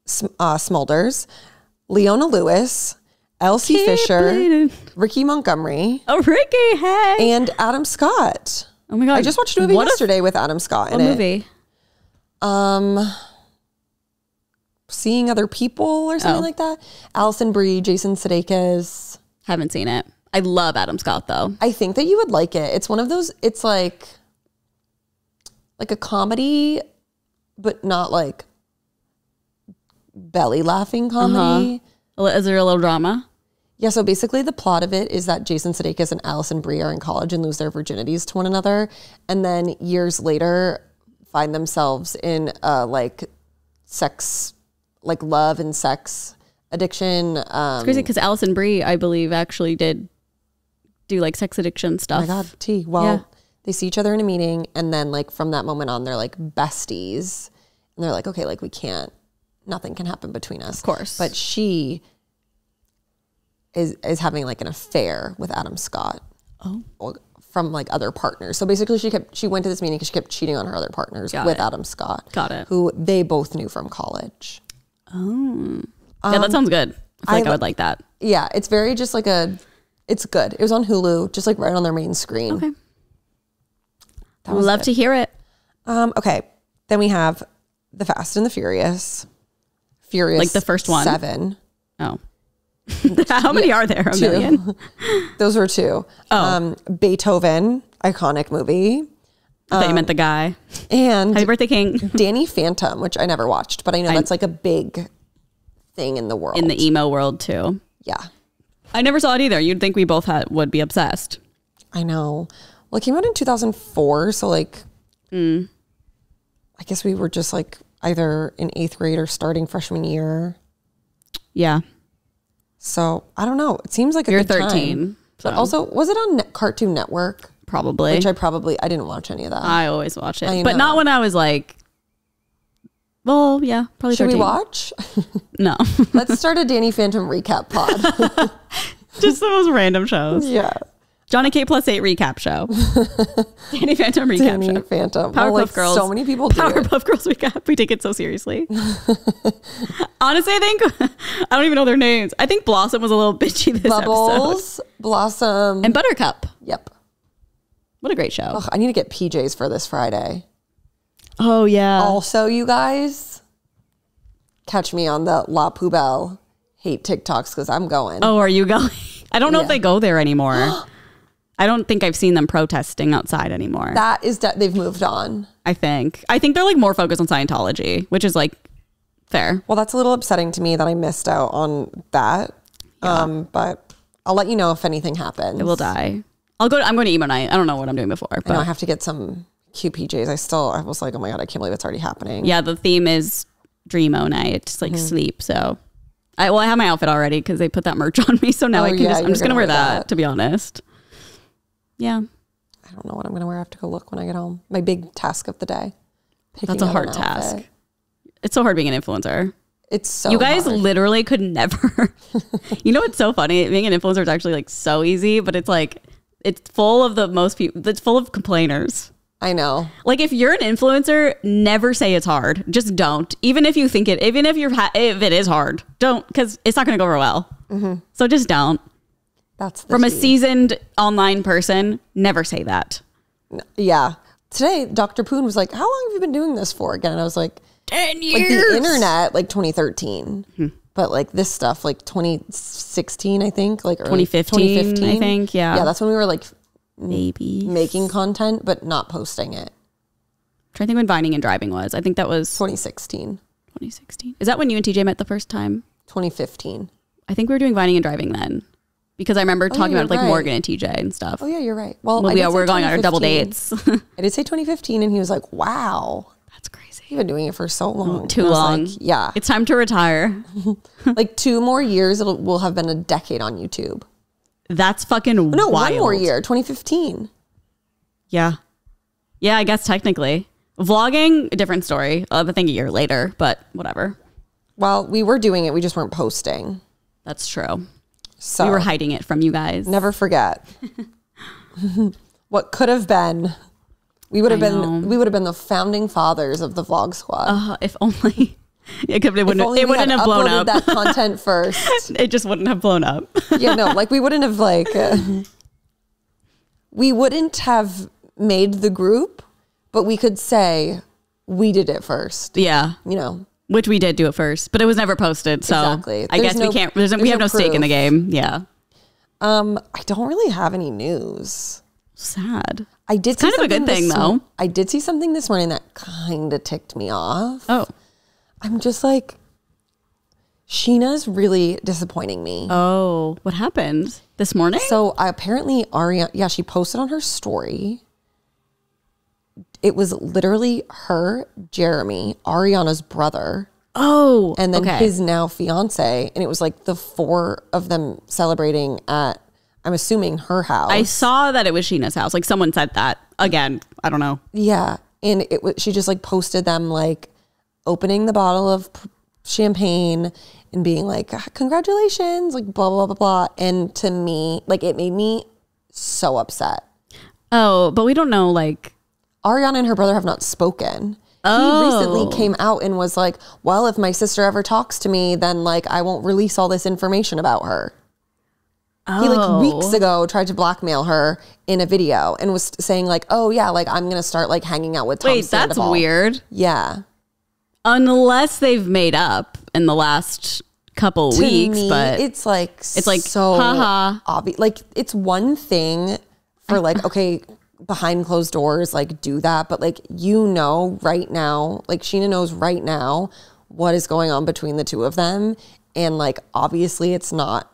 Smulders, Leona Lewis, Elsie Fisher, Ricky Montgomery, Oh, Ricky, hey. and Adam Scott. Oh my God. I just watched a movie yesterday with Adam Scott in What it. movie? Seeing Other People or something like that. Alison Brie, Jason Sudeikis. Haven't seen it. I love Adam Scott though. I think that you would like it. It's one of those, it's like a comedy, but not like belly laughing comedy. Is there a little drama? Yeah, so basically the plot of it is that Jason Sudeikis and Alison Brie are in college and lose their virginities to one another. And then years later find themselves in like sex, like love and sex addiction. It's crazy because Alison Brie, I believe, actually did do like sex addiction stuff. Oh my God, T. Well, they see each other in a meeting and then like from that moment on, they're like besties. And they're like, okay, like nothing can happen between us. Of course. But she is having like an affair with Adam Scott. Oh. From like other partners. So basically she went to this meeting because she kept cheating on her other partners with Adam Scott. Got it. Who they both knew from college. Oh. Yeah, that sounds good. I feel like I would like that. Yeah, it's very just like it's good. It was on Hulu, just like right on their main screen. Okay. Love to hear it. Okay. Then we have The Fast and the Furious. Like the first one? 7. Oh. How many are there? A million? Those were 2. Oh. Beethoven, iconic movie. I thought you meant the guy. And Happy Birthday King. Danny Phantom, which I never watched, but I know that's like a big thing in the world. In the emo world too. Yeah. I never saw it either. You'd think we both would be obsessed. I know. Well, it came out in 2004, so like, I guess we were just like either in 8th grade or starting freshman year. Yeah. So I don't know. It seems like You're good 13. time. So. But also, was it on Cartoon Network? Probably. Which I didn't watch any of that. I always watch it. I But know. not when I was like, well, yeah, probably Should 13. we watch? No. Let's start a Danny Phantom recap pod. Just the most random shows. Yeah. Johnny K plus 8 recap show. Danny Phantom recap Danny show. Phantom. Powerpuff Well, like, Girls. So many people do it. Powerpuff Girls recap. We take it so seriously. Honestly, I think I don't even know their names. I think Blossom was a little bitchy this Bubbles, episode. Blossom. And Buttercup. Yep. What a great show. Ugh, I need to get PJs for this Friday. Oh yeah. Also, you guys, catch me on the La Poubelle hate TikToks because I'm going. Oh, are you going? I don't know if Yeah. they go there anymore. I don't think I've seen them protesting outside anymore. That is they've moved on. I think they're like more focused on Scientology, which is like fair. Well, that's a little upsetting to me that I missed out on that. Yeah. But I'll let you know if anything happens. It will die. I'm going to emo night. I don't know what I'm doing before, I know I but have to get some cute PJs. I was like, oh my God, I can't believe it's already happening. yeah, the theme is Dreamo night, just like sleep. So I have my outfit already because they put that merch on me. So now Oh, I'm yeah, just going to wear that, that. to be honest. Yeah. I don't know what I'm going to wear. I have to go look when I get home. My big task of the day. That's a Picking out hard an task. outfit. It's It's so hard being an influencer. It's so You guys hard. literally could never. You know what's so funny? Being an influencer is actually like so easy, but it's like it's full of the most people. It's full of complainers. I know. Like if you're an influencer, never say it's hard. Just don't. Even if you think it. Even if if it is hard, don't because it's not going to go over well. So just don't. That's the From a tea. seasoned online person, never say that. Yeah. Today, Dr. Poon was like, how long have you been doing this for again? And I was like, 10 years. like the internet, like 2013. But like this stuff, like 2016, I think. Like early 2015, I think, yeah. Yeah, that's when we were like Maybe. making content, but not posting it. trying to think when Vining and Driving was. I think that was 2016. 2016. Is that when you and TJ met the first time? 2015. I think we were doing Vining and Driving then. Because I remember talking about like Morgan and TJ and stuff. Oh yeah, you're right. Well, we were going on our double dates. I did say 2015 and he was like, wow. That's crazy. You've been doing it for so long. Too long. Like, yeah. It's time to retire. Like 2 more years, will have been a decade on YouTube. That's fucking No, wild. 1 more year, 2015. Yeah. Yeah, I guess technically. Vlogging, a different story. I think a year later, but whatever. Well, we were doing it. We just weren't posting. That's true. So we were hiding it from you guys. Never forget. What could have been. We would have been the founding fathers of the Vlog Squad. If only it wouldn't have blown up. That content first. It just wouldn't have blown up. Yeah, no, like we wouldn't have we wouldn't have made the group, but we could say we did it first. Yeah. You know. Which we did do it first, but it was never posted. So exactly. I guess we can't, we have no stake in the game. Yeah. I don't really have any news. Sad. I did. It's kind of a good thing though. I did see something this morning that kind of ticked me off. Oh. I'm just like, Sheena's really disappointing me. Oh, what happened this morning? So apparently Ariana, she posted on her story. It was literally her, Jeremy, Ariana's brother. Oh, and then his now fiance. And it was like the 4 of them celebrating at, I'm assuming, her house. I saw that it was Sheena's house. Like someone said that. Again, I don't know. Yeah. And it was, she just like posted them like opening the bottle of champagne and being like, congratulations, like blah, blah, blah, blah. And to me, like it made me so upset. Oh, but we don't know like. Ariana and her brother have not spoken. Oh. He recently came out and was like, well, if my sister ever talks to me, then like I won't release all this information about her. Oh. He like weeks ago tried to blackmail her in a video and was saying like, oh yeah, like I'm going to start like hanging out with Tom Sandoval. That's weird. Yeah. Unless they've made up in the last couple weeks, but it's like so obvious. Like it's one thing for like, okay, behind closed doors, like do that. But like, you know, right now, like Sheena knows right now what is going on between the 2 of them. And like, obviously it's not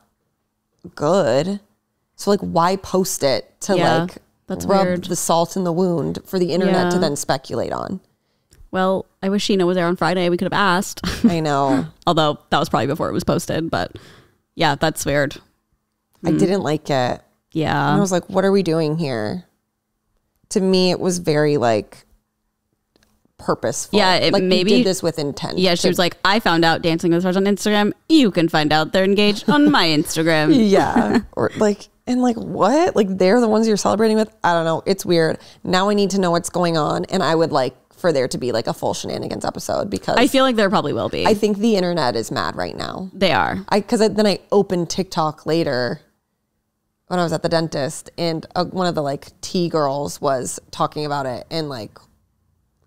good. So like, why post it to that's rub weird. the salt in the wound for the internet to then speculate on? Well, I wish Sheena was there on Friday. We could have asked. I know. Although that was probably before it was posted, but yeah, that's weird. I didn't like it. Yeah. And I was like, what are we doing here? To me, it was very like purposeful. Yeah, like maybe we did this with intent. Yeah, she was like, I found out Dancing with Stars on Instagram. You can find out they're engaged on my Instagram. Yeah, or like, and like what? Like they're the ones you're celebrating with? I don't know. It's weird. Now I need to know what's going on, and I would like for there to be like a full shenanigans episode because I feel like there probably will be. I think the internet is mad right now. They are. Then I opened TikTok later when I was at the dentist, and one of the like T girls was talking about it, and like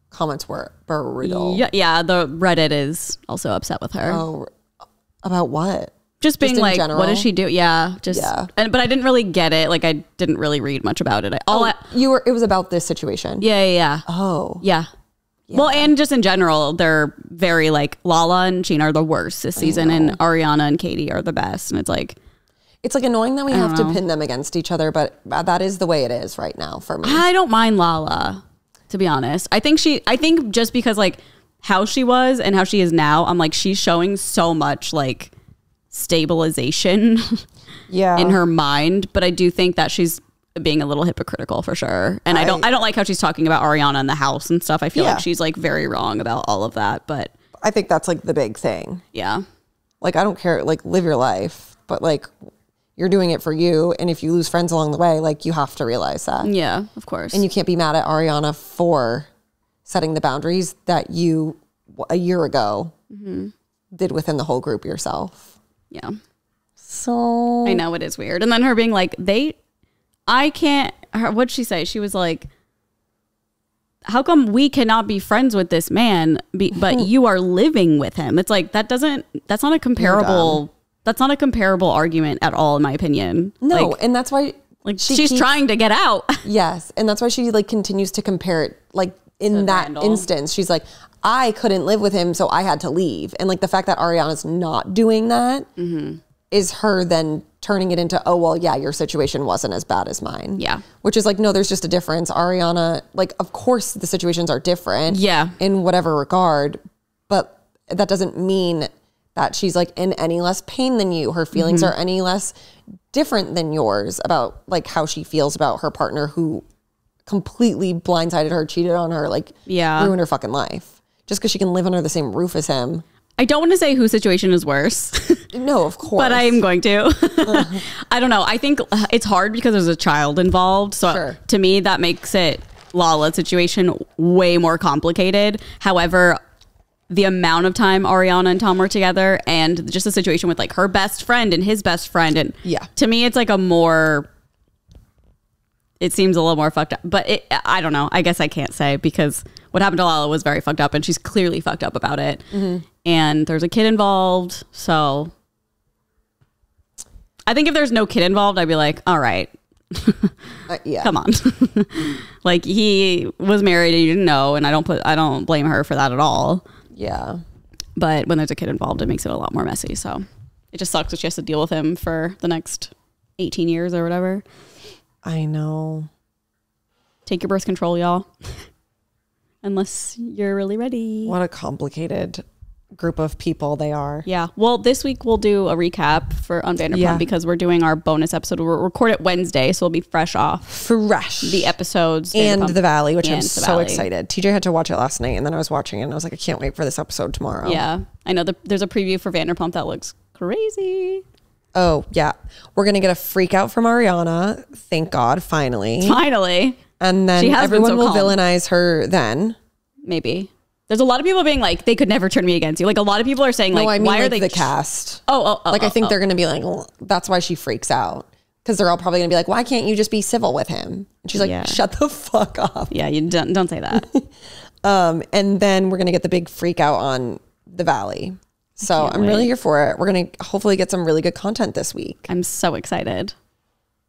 comments were brutal. Yeah, the Reddit is also upset with her. Oh, about what? Just being like, general? what does she do? Yeah, but I didn't really get it. Like I didn't really read much about it. It was about this situation. Yeah. Oh, yeah. Well, and just in general, they're very like Lala and Sheena are the worst this season, and Ariana and Katie are the best, and it's like annoying that we have to pin them against each other, but that is the way it is right now for me. I don't mind Lala, to be honest. I think just because like how she was and how she is now, I'm like, she's showing so much like stabilization in her mind, but I do think that she's being a little hypocritical for sure. And I don't like how she's talking about Ariana in the house and stuff. I feel like she's like very wrong about all of that, but I think that's like the big thing. Yeah. Like, I don't care, like live your life, but like you're doing it for you. And if you lose friends along the way, like you have to realize that. Yeah, of course. And you can't be mad at Ariana for setting the boundaries that you a year ago did within the whole group yourself. Yeah. So I know it is weird. And then her being like, what'd she say? She was like, how come we cannot be friends with this man, but you are living with him? It's like, that's not a comparable argument at all, in my opinion. No. Like, and that's why she's trying to get out. Yes. And that's why she like continues to compare it like in that Randall. instance, she's like, I couldn't live with him, so I had to leave. And like the fact that Ariana's not doing that is her then turning it into, oh, well, yeah, your situation wasn't as bad as mine. Yeah. Which is like, no, there's just a difference. Ariana, like, of course the situations are different. Yeah. In whatever regard, but that doesn't mean that she's like in any less pain than you. Her feelings are any less different than yours about like how she feels about her partner who completely blindsided her, cheated on her, like ruined her fucking life. Just because she can live under the same roof as him. I don't want to say whose situation is worse. No, of course. But I am going to. I don't know. I think it's hard because there's a child involved. So to me, that makes it Lala's situation way more complicated. However, the amount of time Ariana and Tom were together and just the situation with like her best friend and his best friend. And to me, it's like it seems a little more fucked up, but I don't know. I guess I can't say because what happened to Lala was very fucked up and she's clearly fucked up about it. And there's a kid involved. So I think if there's no kid involved, I'd be like, all right, come on. Like he was married and you didn't know. And I don't blame her for that at all. Yeah. But when there's a kid involved, it makes it a lot more messy. So it just sucks that she has to deal with him for the next 18 years or whatever. I know. Take your birth control, y'all. Unless you're really ready. What a complicated group of people they are. Yeah. Well, this week we'll do a recap on Vanderpump because we're doing our bonus episode. We'll record it Wednesday, so we'll be fresh off the episodes. And The Valley, which I'm so excited. TJ had to watch it last night, and then I was watching it, and I was like, I can't wait for this episode tomorrow. Yeah. I know there's a preview for Vanderpump that looks crazy. Oh, yeah. We're going to get a freak out from Ariana. Thank God, finally. And then everyone will villainize her then. Maybe. There's a lot of people being like, they could never turn me against you. Like a lot of people are saying like, why are they the cast? I think they're going to be like, well, that's why she freaks out. Because they're all probably going to be like, why can't you just be civil with him? And she's like, shut the fuck up. Yeah, you don't say that. And then we're going to get the big freak out on The Valley. So I'm really here for it. We're going to hopefully get some really good content this week. I'm so excited.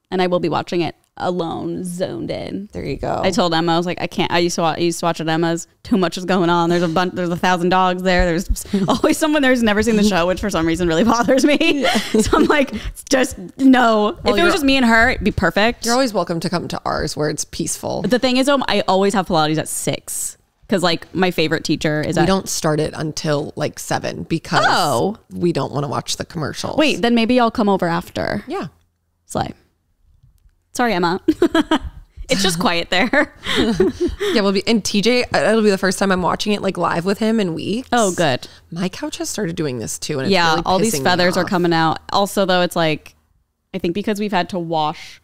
And I will be watching it alone, zoned in. There you go. I told Emma, I was like, I can't. I used to watch at Emma's. Too much is going on. There's 1,000 dogs there. There's always someone there's never seen the show, which for some reason really bothers me. So I'm like, just no. Well, if it was just me and her, it'd be perfect. You're always welcome to come to ours where it's peaceful. The thing is, I always have Pilates at 6. Because like my favorite teacher is we don't start it until like 7 because we don't want to watch the commercials. Wait, then maybe I'll come over after. Yeah. Slay. Sorry, Emma. It's just quiet there. Yeah, and TJ, it'll be the first time I'm watching it like live with him in weeks. Oh, good. My couch has started doing this too. And it's really all these feathers are coming out. Also, though, it's like, I think because we've had to wash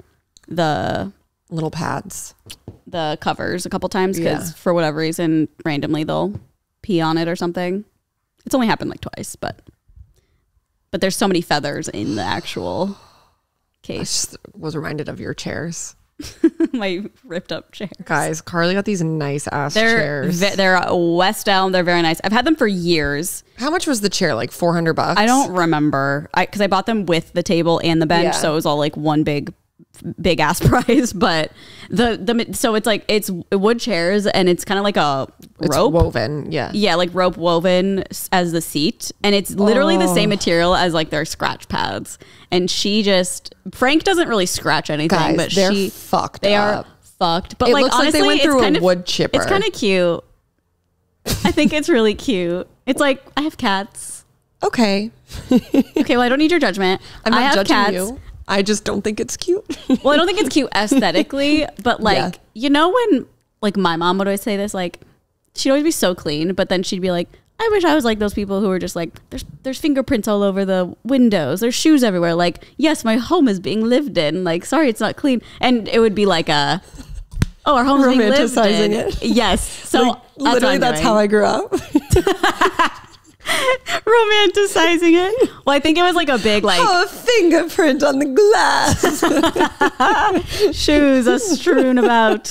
the little pads, the covers a couple times because for whatever reason, randomly they'll pee on it or something. It's only happened like twice, but there's so many feathers in the actual case. I just was reminded of your chairs. My ripped up chairs. Guys, Carly got these nice ass chairs. They're West Elm. They're very nice. I've had them for years. How much was the chair? Like $400? I don't remember. Because I bought them with the table and the bench, so it was all like one big ass price. But so it's like it's wood chairs and it's kind of like a rope woven. Yeah, like rope woven as the seat, and it's literally the same material as like their scratch pads. And Frank doesn't really scratch anything. Guys, but they're fucked. They are fucked. But it like looks honestly, like they went through a wood chipper. It's kind of cute. I think it's really cute. It's like I have cats. Okay. Okay. Well, I don't need your judgment. I'm not judging you. I just don't think it's cute. Well, I don't think it's cute aesthetically, but like, you know, when like my mom would always say this, like she'd always be so clean, but then she'd be like, I wish I was like those people who are just like, there's fingerprints all over the windows. There's shoes everywhere. Like, yes, my home is being lived in. Like, sorry, it's not clean. And it would be like our home is being lived in. It. Yes. So like, literally that's how I grew up. Romanticizing it. Well, I think it was like a big like a fingerprint on the glass. Shoes are strewn about.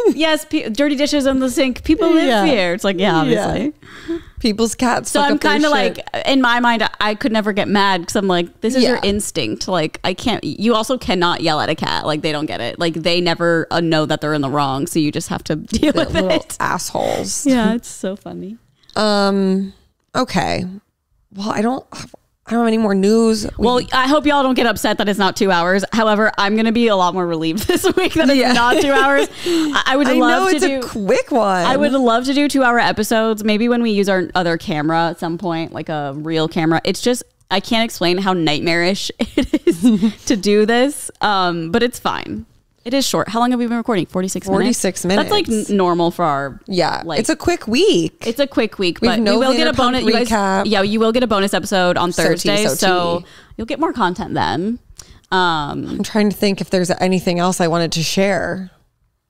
yes, dirty dishes in the sink. People live here. It's like, yeah, obviously. Yeah. People's cats. So I'm kind of like, in my mind, I could never get mad because I'm like, this is your instinct. Like, I can't. You also cannot yell at a cat. Like, they don't get it. Like, they never know that they're in the wrong. So you just have to deal with it. Assholes. Yeah, it's so funny. Okay. Well, I don't have any more news. Well, I hope y'all don't get upset that it's not 2 hours. However, I'm going to be a lot more relieved this week that it's not 2 hours. I would love to do a quick one. I would love to do 2 hour episodes. Maybe when we use our other camera at some point, like a real camera. It's just, I can't explain how nightmarish it is to do this. But it's fine. It is short. How long have we been recording? 46 minutes? 46 minutes. That's like normal for our... Yeah. Like, it's a quick week. It's a quick week, but we will get a bonus. You guys, you will get a bonus episode on Thursday. So you'll get more content then. I'm trying to think if there's anything else I wanted to share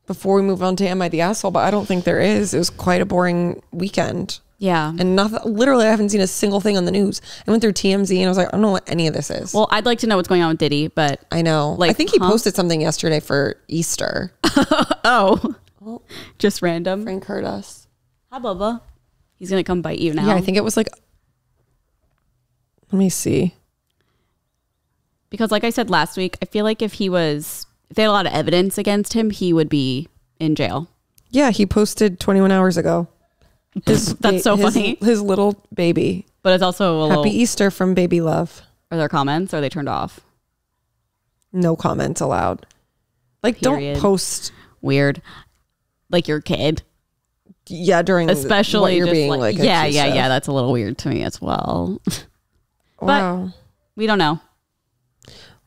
before we move on to Am I the Asshole? But I don't think there is. It was quite a boring weekend. Yeah. And nothing, literally, I haven't seen a single thing on the news. I went through TMZ and I was like, I don't know what any of this is. Well, I'd like to know what's going on with Diddy, but... I know. Like, I think he posted something yesterday for Easter. Oh. Just random. Frank heard us. Hi, Bubba. He's going to come bite you now. Yeah, I think it was like... Let me see. Because like I said last week, I feel like if they had a lot of evidence against him, he would be in jail. Yeah, he posted 21 hours ago. That's so funny. His little baby. But it's also Happy Easter from Baby Love. Are there comments? Or are they turned off? No comments allowed. Like, Period. Don't post. Weird. Like your kid. Yeah, during especially what you're being like. Yeah. That's a little weird to me as well. But we don't know.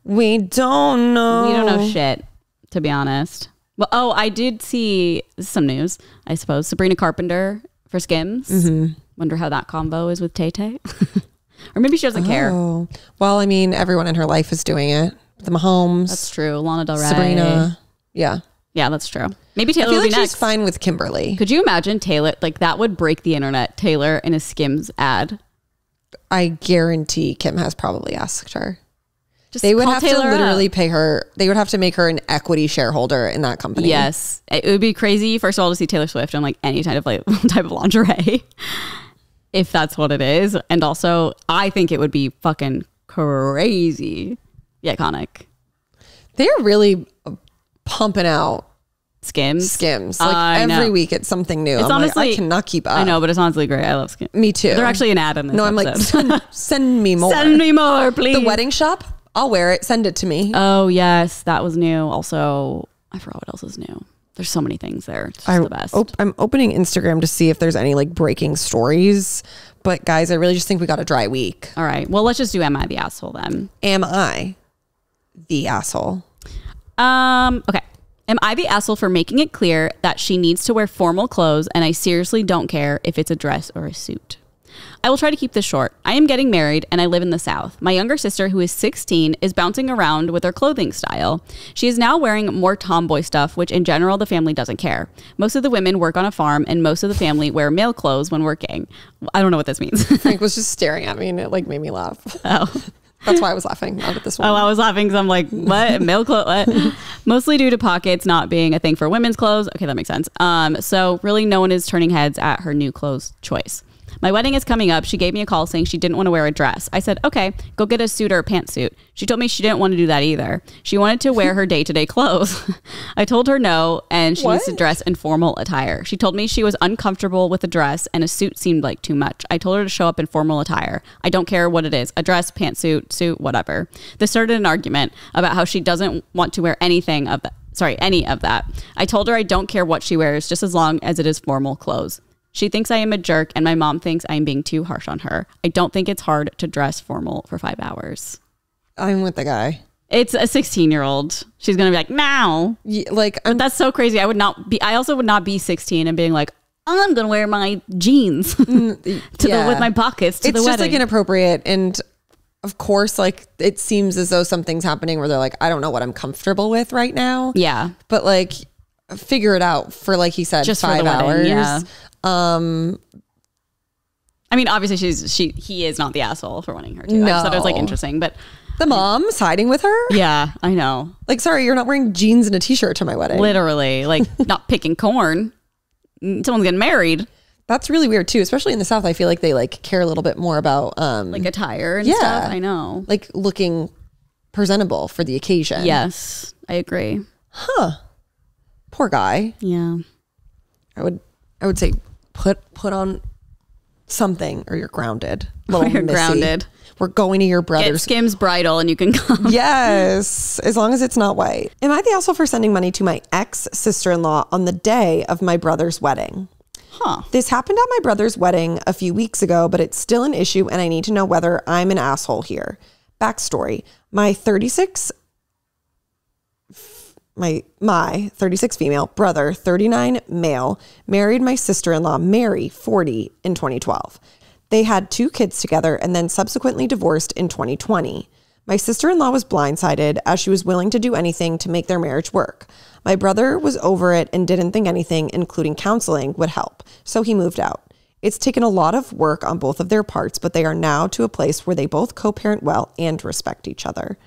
We don't know. We don't know shit, to be honest. Well, I did see some news, I suppose. Sabrina Carpenter for Skims. Mm-hmm. Wonder how that combo is with Tay-Tay. Or maybe she doesn't care. Well, I mean, everyone in her life is doing it. The Mahomes. That's true. Lana Del Rey. Sabrina. Yeah. Yeah, that's true. Maybe Taylor will be next. She's fine with Kimberly. Could you imagine Taylor? Like, that would break the internet. Taylor in a Skims ad. I guarantee Kim has probably asked her. They would have to literally pay her. They would have to make her an equity shareholder in that company. Yes. It would be crazy, first of all, to see Taylor Swift in like any type of lingerie, if that's what it is. And also, I think it would be fucking crazy. Yeah, iconic. They're really pumping out Skims. Like every week it's something new. It's honestly, I cannot keep up. I know, but it's honestly great. I love Skims. Me too. They're actually an ad in this episode. I'm like, send me more. Send me more, please. The Wedding Shop. I'll wear it. Send it to me. Oh, yes. That was new. Also, I forgot what else is new. There's so many things there. It's just the best. I'm opening Instagram to see if there's any like breaking stories. But guys, I really just think we got a dry week. All right. Well, let's just do Am I the Asshole then? Am I the asshole? Okay. Am I the asshole for making it clear that she needs to wear formal clothes and I seriously don't care if it's a dress or a suit? I will try to keep this short. I am getting married and I live in the South. My younger sister, who is 16, is bouncing around with her clothing style. She is now wearing more tomboy stuff, which in general, the family doesn't care. Most of the women work on a farm and most of the family wear male clothes when working. I don't know what this means. Frank was just staring at me and it like made me laugh. Oh. That's why I was laughing, not at this one. Oh, I was laughing because I'm like, what? Male clothes? What? Mostly due to pockets not being a thing for women's clothes. Okay, that makes sense. So really no one is turning heads at her new clothes choice. My wedding is coming up. She gave me a call saying she didn't want to wear a dress. I said, okay, go get a suit or a pantsuit. She told me she didn't want to do that either. She wanted to wear her day-to-day clothes. I told her no, and she needs to dress in formal attire. She told me she was uncomfortable with a dress and a suit seemed like too much. I told her to show up in formal attire. I don't care what it is, a dress, pantsuit, suit, whatever. This started an argument about how she doesn't want to wear any of that. I told her I don't care what she wears, just as long as it is formal clothes. She thinks I am a jerk and my mom thinks I am being too harsh on her. I don't think it's hard to dress formal for 5 hours. I'm with the guy. It's a 16-year-old. She's going to be like, no. Yeah, like, that's so crazy. I also would not be 16 and being like, I'm going to wear my jeans with my pockets to the wedding. It's just like inappropriate. And of course, like it seems as though something's happening where they're like, I don't know what I'm comfortable with right now. Yeah. But like, figure it out for, like he said, just 5 hours. Yeah. I mean, obviously he is not the asshole for wanting her to. I just thought it was like interesting, but The mom siding with her? Yeah, I know. Like, sorry, you're not wearing jeans and a t-shirt to my wedding. Literally, like not picking corn. Someone's getting married. That's really weird too, especially in the South. I feel like they like care a little bit more about like attire and stuff. I know. Like looking presentable for the occasion. Yes, I agree. Huh. Poor guy. Yeah. I would say put on something or you're grounded. You're Missy. grounded. We're going to your Get brother's. Skims bridal and you can come. Yes, as long as it's not white. Am I the asshole for sending money to my ex-sister-in-law on the day of my brother's wedding? Huh. This happened at my brother's wedding a few weeks ago, but it's still an issue and I need to know whether I'm an asshole here. Backstory. My 36 female brother, 39 male, married my sister-in-law, Mary, 40, in 2012. They had 2 kids together and then subsequently divorced in 2020. My sister-in-law was blindsided as she was willing to do anything to make their marriage work. My brother was over it and didn't think anything, including counseling, would help, so he moved out. It's taken a lot of work on both of their parts, but they are now to a place where they both co-parent well and respect each other.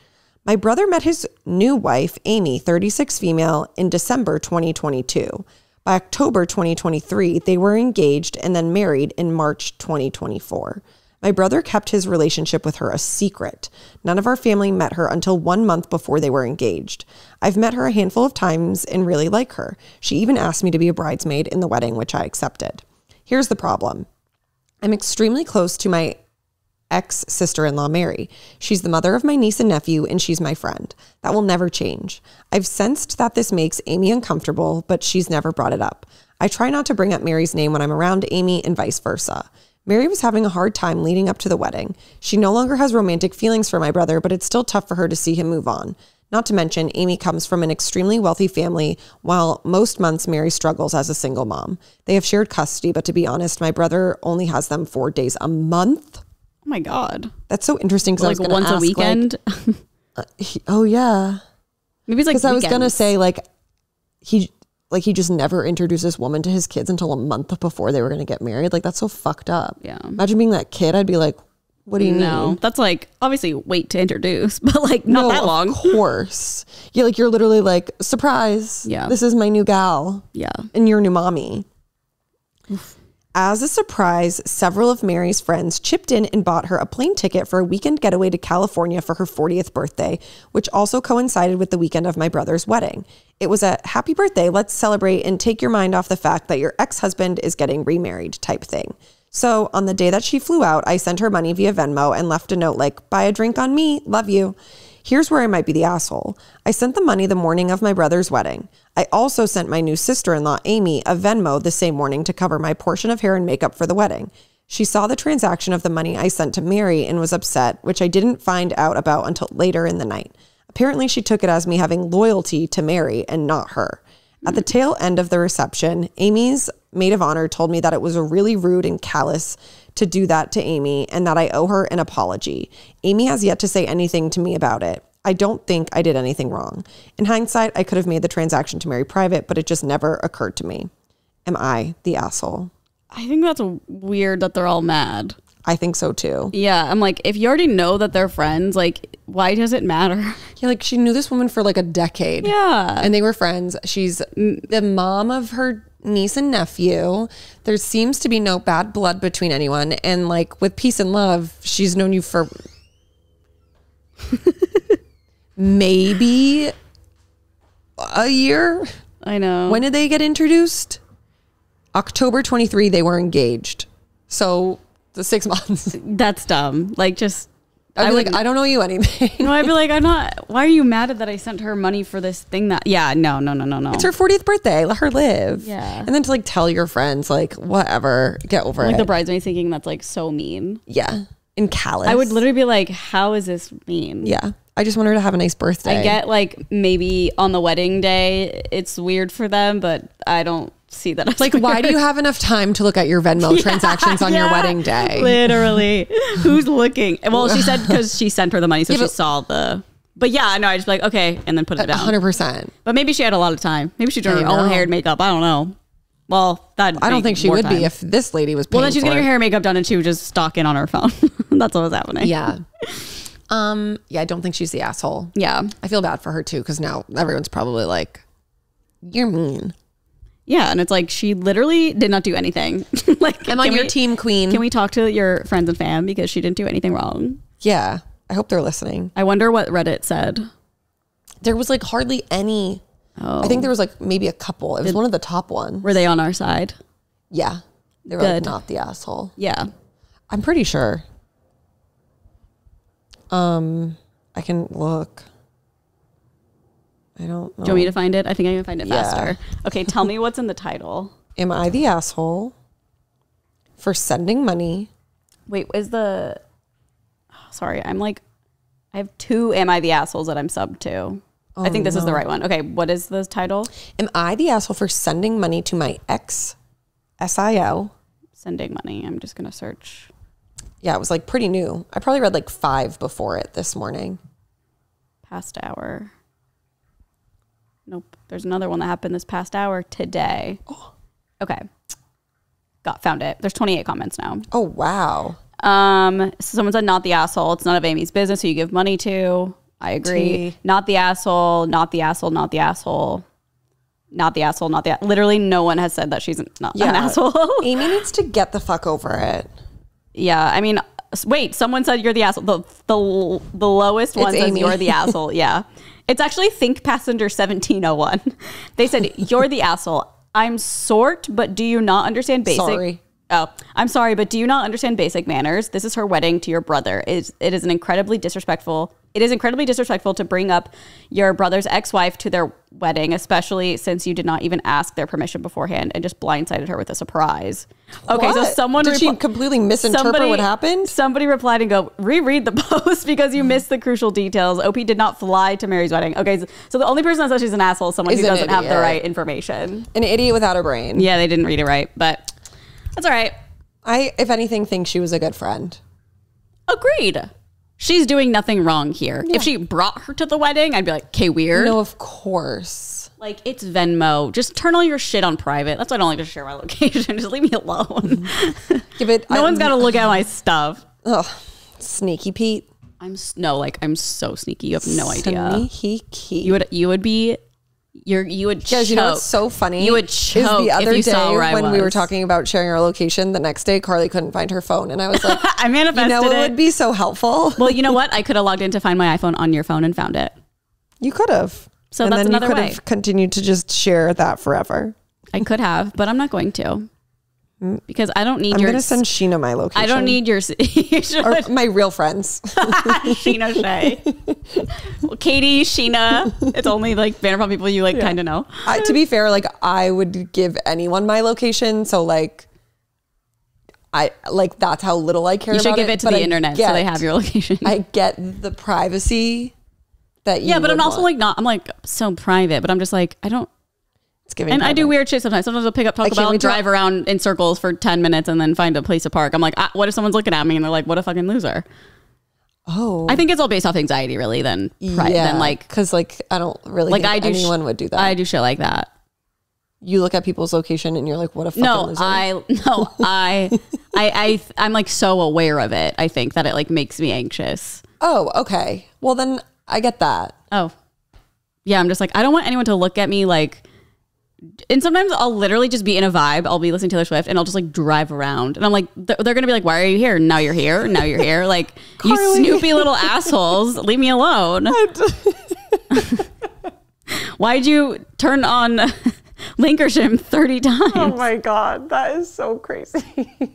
My brother met his new wife, Amy, 36 female, in December 2022. By October 2023, they were engaged and then married in March 2024. My brother kept his relationship with her a secret. None of our family met her until 1 month before they were engaged. I've met her a handful of times and really like her. She even asked me to be a bridesmaid in the wedding, which I accepted. Here's the problem. I'm extremely close to my ex-sister-in-law, Mary. She's the mother of my niece and nephew, and she's my friend. That will never change. I've sensed that this makes Amy uncomfortable, but she's never brought it up. I try not to bring up Mary's name when I'm around Amy and vice versa. Mary was having a hard time leading up to the wedding. She no longer has romantic feelings for my brother, but it's still tough for her to see him move on. Not to mention, Amy comes from an extremely wealthy family, while most months Mary struggles as a single mom. They have shared custody, but to be honest, my brother only has them 4 days a month. Oh my God. That's so interesting because Like I was going to once ask, a weekend. oh yeah. Maybe it's like because I was going to weekends. say he just never introduced this woman to his kids until a month before they were going to get married. Like that's so fucked up. Yeah. Imagine being that kid. I'd be like, what do you mean? That's like obviously wait to introduce, but like not that long. Of course. Yeah, like you're literally like, surprise. Yeah. This is my new gal. Yeah. And your new mommy. As a surprise, several of Mary's friends chipped in and bought her a plane ticket for a weekend getaway to California for her 40th birthday, which also coincided with the weekend of my brother's wedding. It was a happy birthday, let's celebrate and take your mind off the fact that your ex-husband is getting remarried type thing. So on the day that she flew out, I sent her money via Venmo and left a note like, buy a drink on me, love you. Here's where I might be the asshole. I sent the money the morning of my brother's wedding. I also sent my new sister-in-law, Amy, a Venmo the same morning to cover my portion of hair and makeup for the wedding. She saw the transaction of the money I sent to Mary and was upset, which I didn't find out about until later in the night. Apparently, she took it as me having loyalty to Mary and not her. At the tail end of the reception, Amy's maid of honor told me that it was a really rude and callous to do that to Amy and that I owe her an apology. Amy has yet to say anything to me about it. I don't think I did anything wrong. In hindsight, I could have made the transaction to Mary private, but it just never occurred to me. Am I the asshole? I think that's weird that they're all mad. I think so too. Yeah, I'm like, if you already know that they're friends, like, why does it matter? Yeah, like she knew this woman for like a decade. Yeah. And they were friends. She's the mom of her niece and nephew. There seems to be no bad blood between anyone. And like with peace and love, she's known you for maybe a year. I know. When did they get introduced? October 23, they were engaged. So the 6 months. That's dumb. Like, just I'd be like, I don't owe you anything. No, I'd be like, I'm not. Why are you mad that I sent her money for this thing that? Yeah, no. It's her 40th birthday. Let her live. Yeah. And then to like tell your friends, like, whatever, get over it. Like the bridesmaid thinking that's like so mean. Yeah. And callous. I would literally be like, how is this mean? Yeah. I just want her to have a nice birthday. I get like maybe on the wedding day it's weird for them, but I don't see that as like weird. Why do you have enough time to look at your Venmo transactions on your wedding day? Literally. Who's looking? Well, she said because she sent her the money, so she saw the. But yeah, no, I just like, okay, and then put it down. 100%. But maybe she had a lot of time. Maybe she's doing her own hair and makeup. I don't know. Well, that I don't think she would be if this lady was paying. Well, then she's getting her hair and makeup done and she was just stalking on her phone. That's what was happening. Yeah. Yeah, I don't think she's the asshole. Yeah. I feel bad for her too, because now everyone's probably like, you're mean. Yeah, and it's like she literally did not do anything. Like, I'm on your team, queen. Can we talk to your friends and fam because she didn't do anything wrong? Yeah, I hope they're listening. I wonder what Reddit said. There was like hardly any. Oh. I think there was like maybe a couple. It was one of the top ones. Were they on our side? Yeah, they were like not the asshole. Yeah, I'm pretty sure. I can look. I don't know. Do you want me to find it? I think I can find it Yeah. faster. Okay, tell me what's in the title. Am I the asshole for sending money? Wait, is the... Oh, sorry, I'm like... I have two Am I the Assholes that I'm subbed to. I think this is the right one. Okay, what is the title? Am I the asshole for sending money to my ex SIO? Sending money. I'm just going to search. Yeah, it was like pretty new. I probably read like 5 before it this morning. Past hour. Nope. There's another one that happened this past hour today. Oh. Okay. Found it. There's 28 comments now. Oh, wow. So someone said not the asshole. It's none of Amy's business who you give money to. I agree. Not the asshole, not the asshole, not the asshole. Not the asshole, not the literally no one has said that she's not an asshole. Amy needs to get the fuck over it. Yeah, I mean, wait, someone said you're the asshole. The lowest one says Amy. you're the asshole. Yeah. It's actually Think Passenger 1701. They said, you're the asshole. I'm sort, but do you not understand basic? Sorry. Oh, I'm sorry, but do you not understand basic manners? This is her wedding to your brother. It is incredibly disrespectful to bring up your brother's ex-wife to their wedding, especially since you did not even ask their permission beforehand and just blindsided her with a surprise. Okay, What? so someone... Did she completely misinterpret what happened? Somebody replied and go, reread the post because you missed the crucial details. OP did not fly to Mary's wedding. Okay, so the only person that says she's an asshole is someone who doesn't have the right information. An idiot without a brain. Yeah, they didn't read it right, but that's all right. I, if anything, think she was a good friend. Agreed. She's doing nothing wrong here. Yeah. If she brought her to the wedding, I'd be like, okay, weird. No, of course. Like, it's Venmo. Just turn all your shit on private. That's why I don't like to share my location. Just leave me alone. No one's got to look at my stuff. Oh, sneaky Pete. I'm so sneaky. You have no idea. Sneaky Pete. You would be... You would choke. Guys, you know what's so funny? You would choke is the other if you day saw where I when was. we were talking about sharing our location, the next day Carly couldn't find her phone. And I was like, I manifested you know, it. it would be so helpful. Well, you know what? I could have logged in to find my iPhone on your phone and found it. You could have. So and that's then another you could way. have continued to just share that forever. I could have, but I'm not going to. Because I don't need I'm your... going to send Sheena my location. I don't need your... You should. Or my real friends. Sheena Shay. Well, Katie, Sheena. It's only like Vanderpump people you kind of know. To be fair, like I would give anyone my location. So like, that's how little I care about it. You should give it to the internet so they have your location. I get the privacy that you Yeah, but I'm also want. I'm like so private, but I'm just like, I don't... It's giving And I do private. weird shit sometimes. Sometimes I'll pick up Taco Bell and drive around in circles for 10 minutes and then find a place to park. I'm like, what if someone's looking at me and they're like, what a fucking loser? Oh, I think it's all based off anxiety really than like... Because like, I don't really Like think anyone would do that. I do shit like that. You look at people's location and you're like, what a fucking loser. I'm like so aware of it. I think that it like makes me anxious. Oh, okay. Well, then I get that. Oh, yeah. I'm just like, I don't want anyone to look at me like, and sometimes I'll literally just be in a vibe. I'll be listening to Taylor Swift and I'll just like drive around and I'm like, they're going to be like, why are you here? Now you're here. Now you're here. Like, you snoopy little assholes, leave me alone. Why'd you turn on Linkersham 30 times? Oh my God. That is so crazy.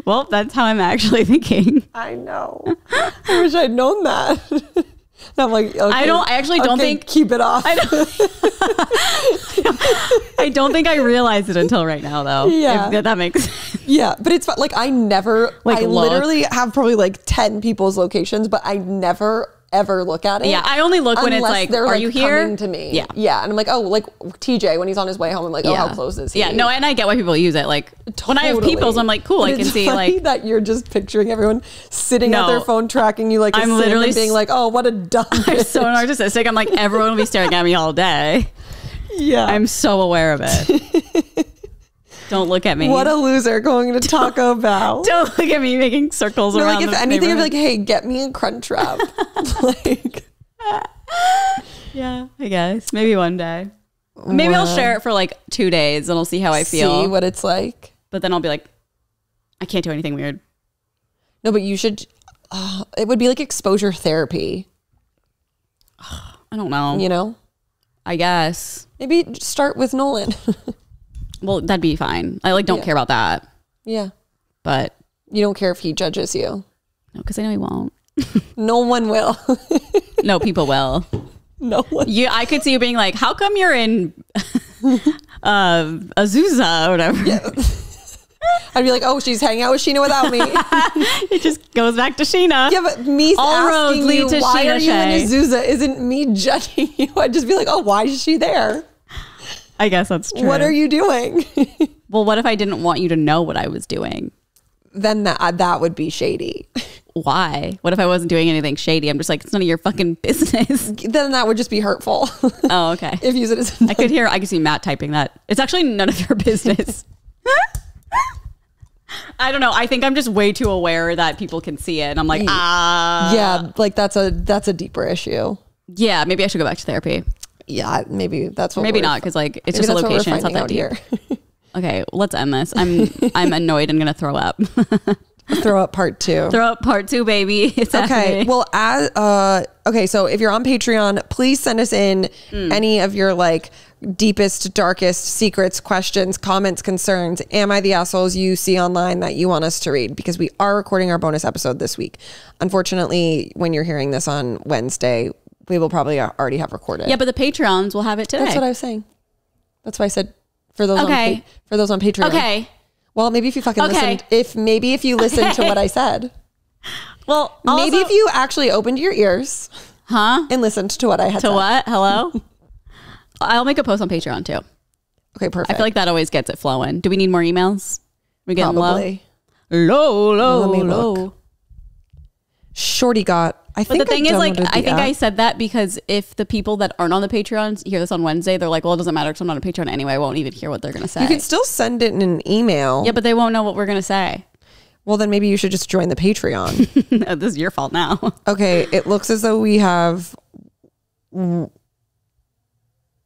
Well, that's how I'm actually thinking. I know. I wish I'd known that. And I'm like, okay, I actually don't think... Keep it off. I don't think I realized it until right now, though. Yeah. If that makes sense. Yeah, but it's like I never... I literally have probably like 10 people's locations, but I never ever look at it. Yeah, I only look when it's like, they're are like you here? coming to me. Yeah. Yeah, and I'm like, oh, like TJ, when he's on his way home, I'm like, oh, how close is he? Yeah, no, and I get why people use it. Like, when I have peoples, I'm like, cool, But I can it's see funny like... that you're just picturing everyone sitting at No. their phone tracking you like a I'm sim literally and being like, oh, what a dumb I'm bitch. so narcissistic. I'm like, everyone will be staring at me all day. Yeah. I'm so aware of it. Don't look at me. What a loser going to Taco Bell. Don't look at me making circles No, around like if the anything, I'd be neighborhood. like, hey, get me a Crunchwrap. Like, Yeah, I guess. Maybe one day. Maybe I'll share it for like 2 days and I'll see how I feel. see what it's like. But then I'll be like, I can't do anything weird. No, but you should. It would be like exposure therapy. I don't know. You know, I guess. maybe just start with Nolan. Well, that'd be fine. I like don't care about that. Yeah, But you don't care if he judges you. no, because I know he won't. No one will. No, people will. No one. I could see you being like, how come you're in Azusa or whatever? I'd be like, oh, she's hanging out with Sheena without me. It just goes back to Sheena. Yeah, but me All roads asking lead you to why Sheena are you in Shea. Azusa isn't me judging you. I'd just be like, oh, why is she there? I guess that's true. What are you doing? Well, what if I didn't want you to know what I was doing? Then that would be shady. Why? What if I wasn't doing anything shady? I'm just like, it's none of your fucking business. Then that would just be hurtful. Oh, okay. If you said it's I could see Matt typing that. It's actually none of your business. I don't know. I think I'm just way too aware that people can see it. And I'm like, yeah, like that's a deeper issue. yeah, maybe I should go back to therapy. Yeah, maybe that's what. Maybe we're- not, because like it's maybe just a that's what we're location. It's not finding that out deep. here. Okay, let's end this. I'm annoyed and gonna throw up. Throw up part 2. Throw up part 2, baby. It's Okay. happening. Well, okay. So if you're on Patreon, please send us in any of your like deepest, darkest secrets, questions, comments, concerns. Am I the assholes you see online that you want us to read? Because we are recording our bonus episode this week. Unfortunately, when you're hearing this on Wednesday, we will probably already have recorded. Yeah, but the Patreons will have it today. That's what I was saying. That's why I said for those Okay. for those on Patreon. Okay. Well, maybe if you fucking Okay. listened, if you listened to what I said, Well, maybe also- if you actually opened your ears huh? and listened to what I had To said. what? Hello? I'll make a post on Patreon too. Okay, perfect. I feel like that always gets it flowing. Do we need more emails? We getting Probably. low? Let me low. look. Shorty got. I But think the thing is, like, downloaded I the think I app. said that because if the people that aren't on the Patreons hear this on Wednesday, they're like, well, it doesn't matter because I'm not on a Patreon anyway. I won't even hear what they're going to say. You can still send it in an email. Yeah, but they won't know what we're going to say. Well, then maybe you should just join the Patreon. This is your fault now. Okay, it looks as though we have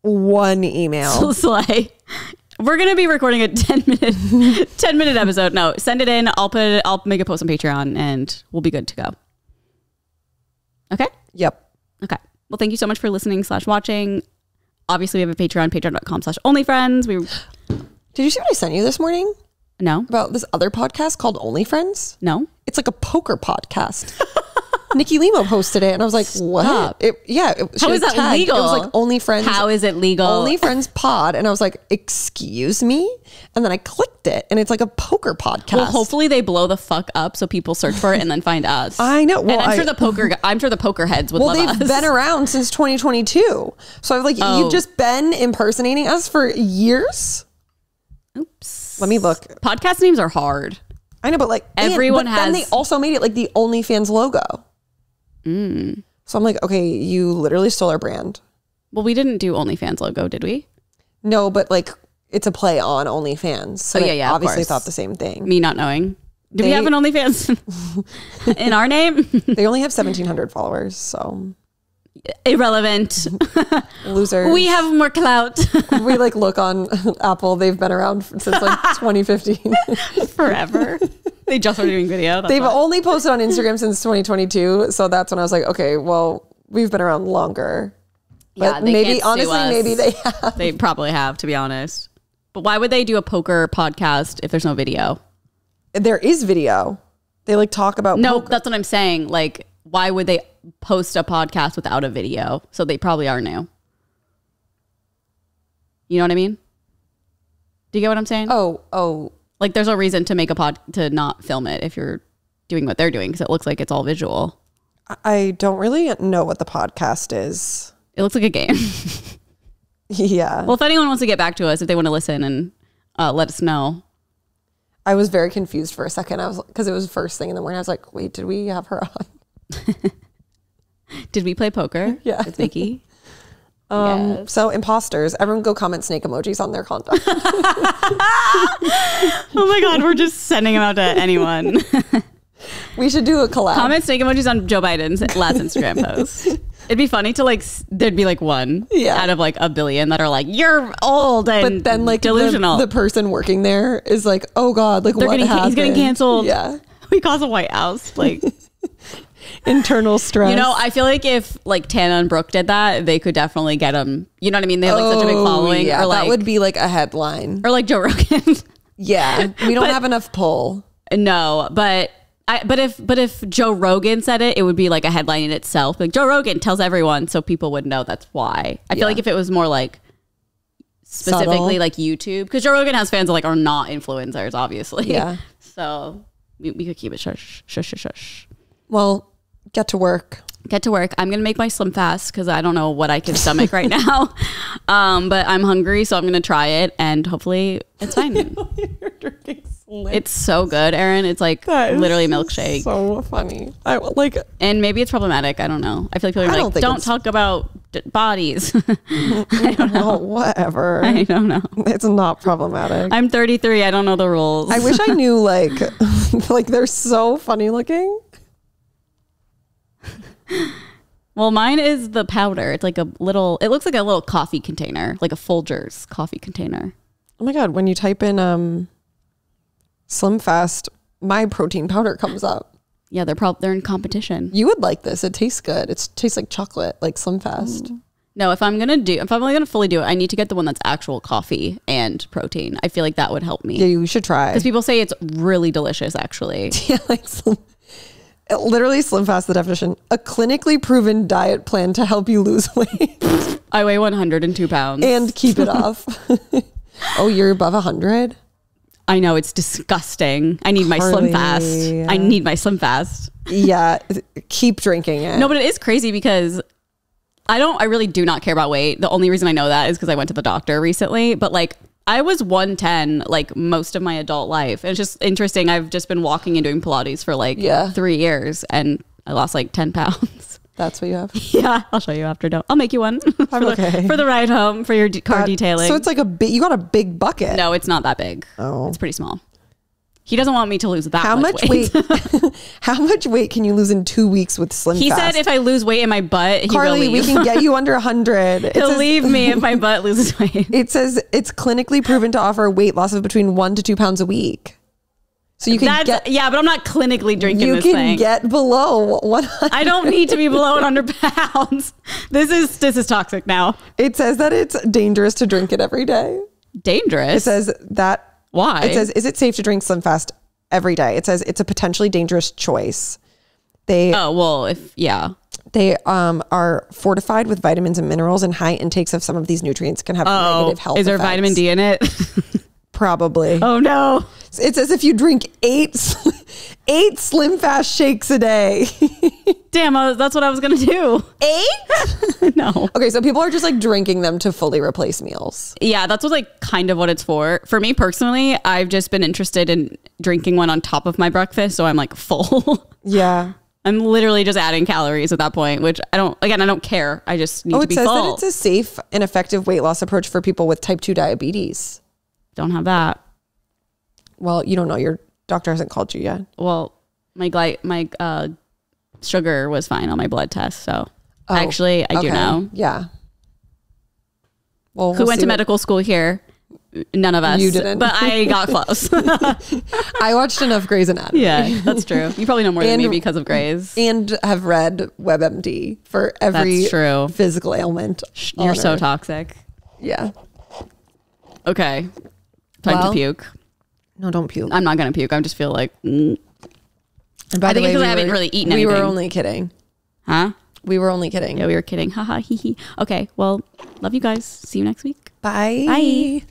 one email. Slay. We're going to be recording a 10-minute episode. No, send it in. I'll make a post on Patreon and we'll be good to go. Okay? Yep. Okay. Well, thank you so much for listening / watching. Obviously, we have a Patreon, patreon.com/onlyfriends. Did you see what I sent you this morning No. about this other podcast called OnlyFriends? No. It's like a poker podcast. Nikki Limo posted it, and I was like, "What?" Stop. How How is that legal? It was like OnlyFriends. How is it legal? OnlyFriends Pod, and I was like, "Excuse me," and then I clicked it, and it's like a poker podcast. Well, hopefully they blow the fuck up so people search for it and then find us. I know. Well, and I'm sure the poker heads would love they've us. been around since 2022, so I was like, Oh. "You've just been impersonating us for years." Oops. Let me look. Podcast names are hard. I know, but like Everyone but then they has- also made it like the OnlyFans logo. So I'm like, okay, you literally stole our brand. Well, we didn't do OnlyFans logo, did we? No, but like it's a play on OnlyFans. So Oh, yeah, they yeah, of obviously course. thought the same thing. Me not knowing. Do we They- have an OnlyFans in our name? They only have 1,700 followers, so Irrelevant. losers. We have more clout we like look on Apple. They've been around since like 2015. forever. They just started doing video. That's They've why. only posted on Instagram since 2022, so that's when I was like, okay, well, we've been around longer. Yeah, But they maybe can't sue honestly, us. maybe they have. They probably have, to be honest. But why would they do a poker podcast if there's no video? There is video. They like talk about No, poker. that's what I'm saying. Like, why would they post a podcast without a video? So they probably are new. You know what I mean? Do you get what I'm saying? Oh, Like, there's a reason to make a pod to not film it if you're doing what they're doing because it looks like it's all visual. I don't really know what the podcast is. It looks like a game. Yeah. Well, if anyone wants to get back to us, if they want to listen and let us know. I was very confused for a second. I was because it was first thing in the morning. I was like, wait, did we have her on? Did we play poker? Yeah. With Nikki? Yes. So imposters, everyone go comment snake emojis on their content. Oh my God, we're just sending them out to anyone. We should do a collab. Comment snake emojis on Joe Biden's last Instagram post. It'd be funny to like, there'd be like one out of like a billion that are like, you're old and but then like delusional. The person working there is like, oh God, like what happened? He's getting canceled. Yeah. We cause a White House. Like internal stress. You know, I feel like if like Tana and Brooke did that, they could definitely get them. You know what I mean? They have like such a big following. Yeah, or like, that would be like a headline. Or like Joe Rogan. Yeah, we don't have enough pull. No, but if Joe Rogan said it, it would be like a headline in itself. Like Joe Rogan tells everyone, so people would know that's why. I feel like if it was more like specifically subtle. Like YouTube, because Joe Rogan has fans that like are not influencers, obviously. Yeah. So we could keep it shush. Well, get to work. I'm gonna make my Slim Fast because I don't know what I can stomach right now. But I'm hungry, so I'm gonna try it, and hopefully it's fine. You're drinking Slim. It's so good, Erin. It's like literally a milkshake. So funny. I like, and maybe it's problematic. I don't know. I feel like people are like, don't talk about bodies. I don't know. Whatever. I don't know. It's not problematic. I'm 33. I don't know the rules. I wish I knew. Like they're so funny looking. Well, mine is the powder. It's like it looks like a little coffee container, like a Folgers coffee container. Oh my God. When you type in Slim Fast, my protein powder comes up. Yeah, they're in competition. You would like this. It tastes good. It tastes like chocolate, like Slim Fast. No, if I'm only gonna fully do it, I need to get the one that's actual coffee and protein. I feel like that would help me. Yeah, you should try. Because people say it's really delicious, actually. Yeah, like literally Slim Fast, the definition, a clinically proven diet plan to help you lose weight. I weigh 102 pounds. And keep it off. Oh, you're above 100? I know, it's disgusting. I need my Slim Fast. I need my Slim Fast. Yeah, keep drinking it. No, but it is crazy because I really do not care about weight. The only reason I know that is because I went to the doctor recently. But like, I was 110 like most of my adult life. It's just interesting. I've just been walking and doing Pilates for like 3 years and I lost like 10 pounds. That's what you have? Yeah, I'll show you after. I'll make you one for the ride home for your car detailing. So it's like you got a big bucket. No, it's not that big. Oh. It's pretty small. He doesn't want me to lose that much weight. How much weight can you lose in 2 weeks with Slim Fast? He said if I lose weight in my butt, Carly, we can get you under 100. He'll leave me if my butt loses weight. It says it's clinically proven to offer weight loss of between 1 to 2 pounds a week. So you can yeah, but I'm not clinically drinking this thing. You can get below 100. I don't need to be below 100 pounds. This is toxic now. It says that it's dangerous to drink it every day. Dangerous? It says that. Why? It says, is it safe to drink Slim Fast every day? It says it's a potentially dangerous choice. They are fortified with vitamins and minerals, and high intakes of some of these nutrients can have negative health effects. Is there vitamin D in it? Probably. Oh no. It's as if you drink eight Slim Fast shakes a day. Damn, that's what I was gonna do. 8? No. Okay, so people are just like drinking them to fully replace meals. Yeah, that's like kind of what it's for. For me personally, I've just been interested in drinking one on top of my breakfast, so I'm like full. Yeah. I'm literally just adding calories at that point, which I don't care. I just need to be full. It says that it's a safe and effective weight loss approach for people with type 2 diabetes. Don't have that. Well, you don't know. Your doctor hasn't called you yet. Well, my sugar was fine on my blood test. So actually, I do know. Yeah. Well, who went to medical school here? None of us. You didn't. But I got close. I watched enough Grey's Anatomy. Yeah, that's true. You probably know more than me because of Grey's. And have read WebMD for every physical ailment. You're so toxic. Yeah. Okay. Time to puke. No, don't puke. I'm not going to puke. I just feel like... And by I think it's because I haven't really eaten anything. We were only kidding. Huh? We were only kidding. Yeah, we were kidding. Haha, hee hee. Okay, well, love you guys. See you next week. Bye. Bye.